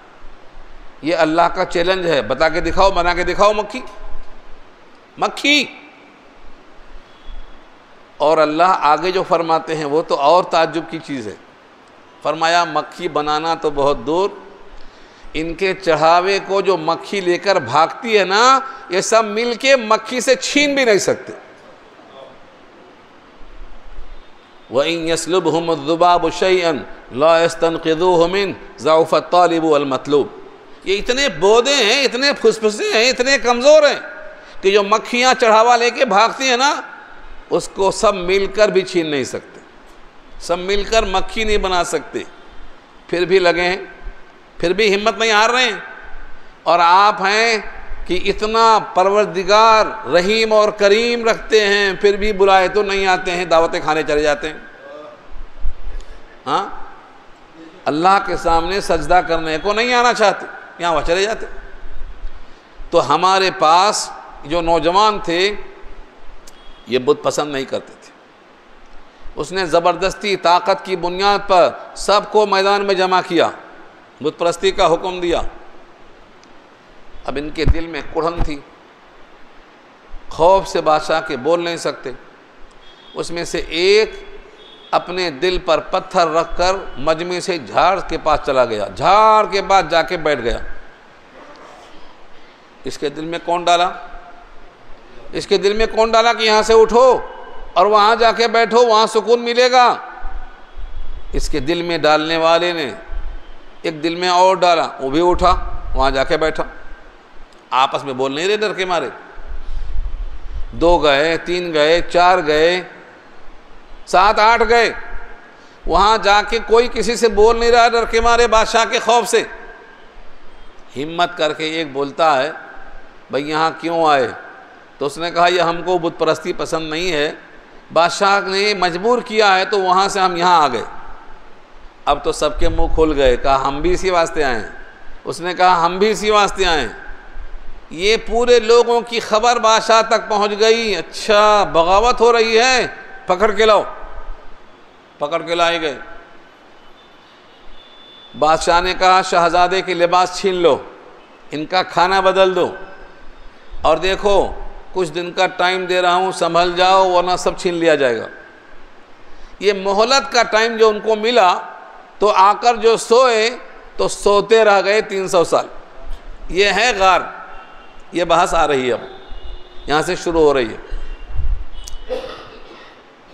یہ اللہ کا چیلنج ہے، بتا کے دکھاؤ، بنا کے دکھاؤ مکھی۔ اور اللہ آگے جو فرماتے ہیں وہ تو اور تعجب کی چیز ہے۔ فرمایا مکھی بنانا تو بہت دور، ان کے چڑھاوے کو جو مکھی لے کر بھاگتی ہے نا، یہ سب مل کے مکھی سے چھین بھی نہیں سکتے۔ وَإِن يَسْلُبْهُمُ الذُّبَابُ شَيْئًا لَا يَسْتَنْقِذُوهُ مِنْهُ ضَعُفَ الطَّالِبُ وَالْمَطْلُوبُ۔ یہ اتنے بودے ہیں، اتنے پھسپھسے ہیں، اتنے کمزور ہیں کہ جو مکھیاں چڑھاوا لے کے بھاگتی ہیں نا، اس کو سب مل کر بھی چھین نہیں سکتے، سب مل کر مکھی نہیں بنا سکتے۔ پھر بھی لگے ہیں، پھر بھی ہمت نہیں ہار رہے ہیں، اور آپ ہیں کہ اتنا پروردگار رحیم اور کریم رکھتے ہیں، پھر بھی بلائے تو نہیں آتے ہیں، دعوتیں کھانے چلے جاتے ہیں۔ ہاں، اللہ کے سامنے سجدہ کرنے کو نہیں آنا چاہتے، یہاں وہ چلے جاتے۔ تو ہمارے پاس جو نوجوان تھے یہ بت پسند نہیں کرتے تھے، اس نے زبردستی طاقت کی بنیاد پر سب کو میدان میں جمع کیا، بت پرستی کا حکم دیا۔ اب ان کے دل میں کڑھن تھی، خوف سے بادشاہ کے بول نہیں سکتے۔ اس میں سے ایک اپنے دل پر پتھر رکھ کر مجمع سے جھاڑ کے پاس چلا گیا، جھاڑ کے پاس جا کے بیٹھ گیا۔ اس کے دل میں کون ڈالا؟ اس کے دل میں کون ڈالا کہ یہاں سے اٹھو اور وہاں جا کے بیٹھو، وہاں سکون ملے گا؟ اس کے دل میں ڈالنے والے نے ایک دل میں اور ڈالا، وہ بھی اٹھا وہاں جا کے بیٹھا۔ آپس میں بول نہیں رہے ڈر کے مارے، 2 گئے، 3 گئے، 4 گئے، 7 8 گئے، وہاں جا کے کوئی کسی سے بول نہیں رہا ڈر کے مارے، بادشاہ کے خوف سے۔ ہمت کر کے ایک بولتا ہے بھئی یہاں کیوں آئے؟ تو اس نے کہا یہ ہم کو بت پرستی پسند نہیں ہے، بادشاہ نے مجبور کیا ہے تو وہاں سے ہم یہاں آ گئے۔ اب تو سب کے منہ کھل گئے، کہا ہم بھی اسی واسطے آئے ہیں۔ اس نے کہا ہم بھی اسی واسطے آئے ہیں۔ یہ پورے لوگوں کی خبر بادشاہ تک پہنچ گئی، اچھا بغاوت ہو رہی ہے، پکڑ کے لاؤ۔ پکڑ کے لائے گئے۔ بادشاہ نے کہا شہزادے کے لباس چھین لو، ان کا کھانا بدل دو، اور دیکھو کچھ دن کا ٹائم دے رہا ہوں، سنبھل جاؤ ورنہ سب چھین لیا جائے گا۔ یہ مہلت کا ٹائم جو ان کو ملا تو آ کر جو سوئے تو سوتے رہ گئے 300 سال۔ یہ ہے غار، یہ بحث آ رہی ہے، اب یہاں سے شروع ہو رہی ہے۔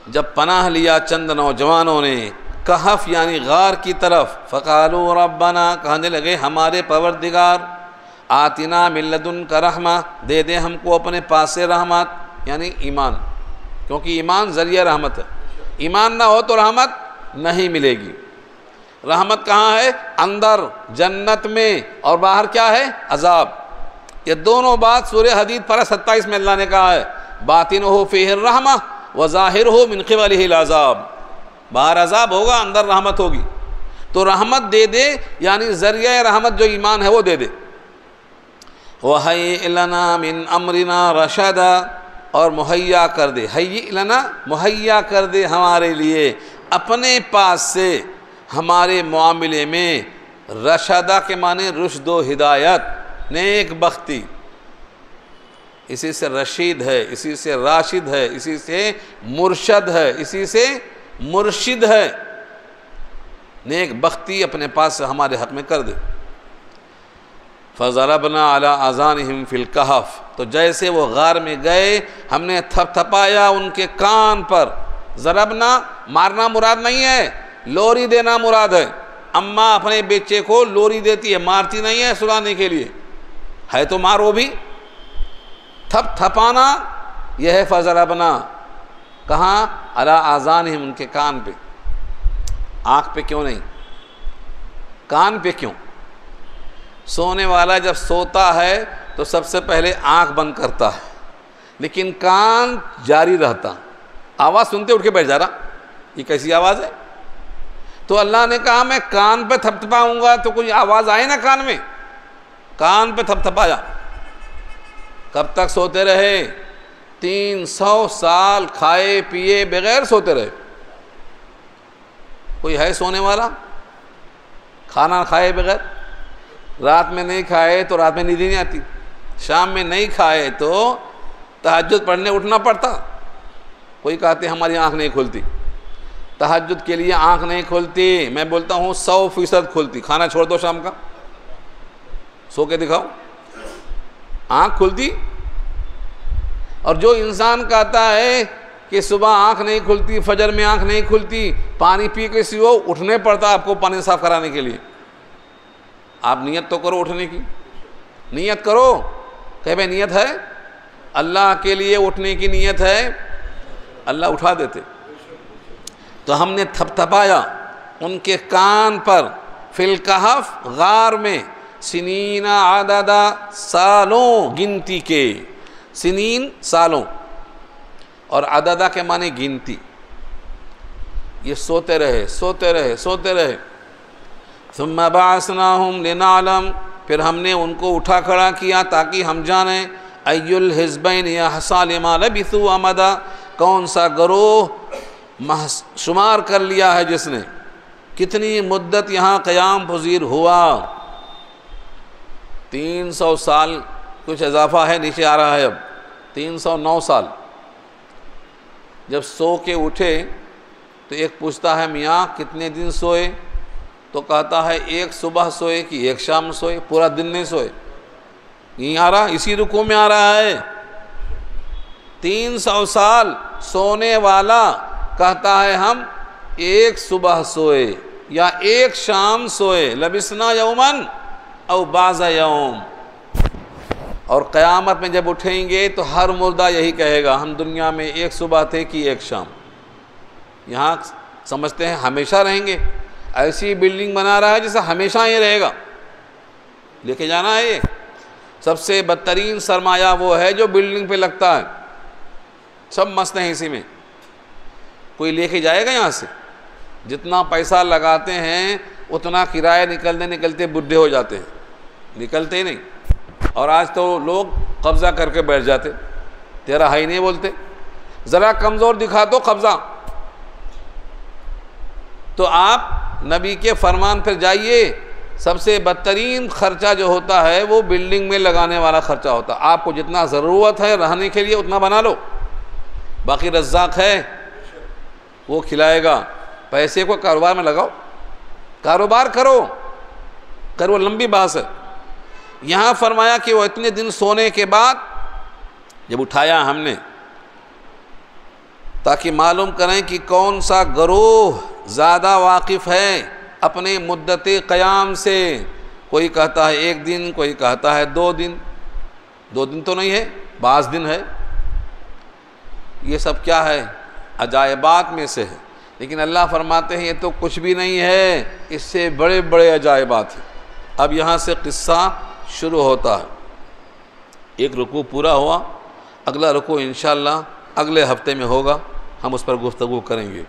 جب پناہ لیا چند نوجوانوں نے کہف یعنی غار کی طرف، فقالوا ربنا، کہنے لگے ہمارے پروردگار، آتنا من لدنک رحمہ، دے دے ہم کو اپنے پاس سے رحمت، یعنی ایمان، کیونکہ ایمان ذریعہ رحمت ہے۔ ایمان نہ ہو تو رحمت نہیں ملے گی۔ رحمت کہاں ہے؟ اندر جنت میں، اور باہر کیا ہے؟ عذاب۔ یہ دونوں بات سورہ حدید پارہ 27 میں اللہ نے کہا ہے، باطنہ فیہ الرحمہ وظاہرہ من قبلہ العذاب۔ باہر عذاب ہوگا، اندر رحمت ہوگی۔ تو رحمت دے دے، یعنی ذریعہ رحمت جو ایمان ہے وہ دے دے۔ وَهَيِّئْ لَنَا مِنْ أَمْرِنَا رَشَدًا، اور مہیا کر دے، ہیئ لنا، مہیا کر دے ہمارے لیے اپنے پاس سے ہمارے معاملے میں، رشدہ کے معنی رشد و ہدایت، نیک بختی، اسی سے رشید ہے، اسی سے راشد ہے، اسی سے مرشد ہے، اسی سے مرشد ہے۔ نیک بختی اپنے پاس سے ہمارے حق میں کر دے۔ فَضَرَبْنَا عَلَىٰ آذَانِهِمْ فِي الْكَهْفِ، تو جیسے وہ غار میں گئے ہم نے تھپ تھپایا ان کے کان پر۔ ضربنا مارنا مراد نہیں ہے، لوری دینا مراد ہے۔ اماں اپنے بیچے کو لوری دیتی ہے، مارتی نہیں ہے سلانے کے لیے، ہے تو مارو بھی۔ تھپ تھپانا یہ ہے فضربنا۔ کہاں؟ علی آذانہم، ان کے کان پہ۔ آنکھ پہ کیوں نہیں؟ کان پہ کیوں؟ سونے والا جب سوتا ہے تو سب سے پہلے آنکھ بند کرتا ہے، لیکن کان جاری رہتا۔ آواز سنتے اٹھ کے بیٹھ جا رہا، یہ کیسی آواز ہے؟ تو اللہ نے کہا میں کان پہ تھپ تھپاؤں گا تو کوئی آواز آئے نا کان میں، کان پہ تھپ تھپایا۔ کب تک سوتے رہے؟ 300 سال کھائے پیے بغیر سوتے رہے۔ کوئی ہے سونے والا کھانا کھائے بغیر؟ رات میں نہیں کھائے تو رات میں نیند ہی نہیں آتی، شام میں نہیں کھائے تو تہجد پڑھنے اٹھنا پڑتا۔ کوئی کہتے ہماری آنکھ نہیں کھلتی، تہجد کے لیے آنکھ نہیں کھلتی، میں بولتا ہوں 100% کھلتی۔ کھانا چھوڑ دو شام کا، سو کے دکھاؤ، آنکھ کھلتی۔ اور جو انسان کہتا ہے کہ صبح آنکھ نہیں کھلتی، فجر میں آنکھ نہیں کھلتی، پانی پی کے سو اٹھنے پڑتا آپ کو پانی صاف کرانے کے لیے۔ آپ نیت تو کرو اٹھنے کی، نیت کرو کہ بھائی نیت ہے، اللہ کے لیے اٹھنے کی نیت ہے، اللہ اٹھا دیتے۔ تو ہم نے تھپ تھپایا ان کے کان پر، فی الکہف، غار میں، سنین عددا، سالوں گنتی کے، سنین سالوں، اور عددہ کے معنی گنتی. یہ سوتے رہے سوتے رہے سوتے رہے. ثم بعثناہم لنعلم، پھر ہم نے ان کو اٹھا کھڑا کیا تاکہ ہم جانیں ای الحزبین احصیٰ لما لبثوا امدا، کون سا گروہ شمار کر لیا ہے جس نے کتنی مدت یہاں قیام پذیر ہوا. 300 سال کچھ اضافہ ہے، نیچے آ رہا ہے اب 309 سال. جب سو کے اٹھے تو ایک پوچھتا ہے میاں کتنے دن سوئے؟ تو کہتا ہے ایک صبح سوئے کہ ایک شام سوئے، پورا دن نہیں سوئے. یہیں آ رہا، اسی رکوع میں آ رہا ہے. 300 سال سونے والا کہتا ہے ہم ایک صبح سوئے یا ایک شام سوئے، لبسنا یومن او بعض یوم. اور قیامت میں جب اٹھیں گے تو ہر مردہ یہی کہے گا ہم دنیا میں ایک صبح تھے کہ ایک شام. یہاں سمجھتے ہیں ہمیشہ رہیں گے، ایسی بلڈنگ بنا رہا ہے جیسے ہمیشہ یہ رہے گا. لے کے جانا ہے. یہ سب سے بدترین سرمایہ وہ ہے جو بلڈنگ پہ لگتا ہے. سب مست ہیں اسی میں. کوئی لے کے جائے گا یہاں سے؟ جتنا پیسہ لگاتے ہیں اتنا کرایہ نکلتے نکلتے بڈھے ہو جاتے ہیں، نکلتے ہی نہیں. اور آج تو لوگ قبضہ کر کے بیٹھ جاتے، تیرا ہی نہیں بولتے، ذرا کمزور دکھا دو قبضہ. تو آپ نبی کے فرمان پر جائیے. سب سے بدترین خرچہ جو ہوتا ہے وہ بلڈنگ میں لگانے والا خرچہ ہوتا ہے. آپ کو جتنا ضرورت ہے رہنے کے لیے اتنا بنا لو، باقی رزاق ہے وہ کھلائے گا. پیسے کو کاروبار میں لگاؤ، کاروبار کرو، لمبی بحث ہے. یہاں فرمایا کہ وہ اتنے دن سونے کے بعد جب اٹھایا ہم نے تاکہ معلوم کریں کہ کون سا گروہ زیادہ واقف ہے اپنے مدت قیام سے. کوئی کہتا ہے ایک دن، کوئی کہتا ہے 2 دن. 2 دن تو نہیں ہے، بعض دن ہے. یہ سب کیا ہے؟ عجائبات میں سے ہے. لیکن اللہ فرماتے ہیں یہ تو کچھ بھی نہیں ہے، اس سے بڑے بڑے عجائبات ہیں. اب یہاں سے قصہ شروع ہوتا ہے. ایک رکوع پورا ہوا، اگلا رکوع انشاءاللہ اگلے ہفتے میں ہوگا، ہم اس پر گفتگو کریں گے.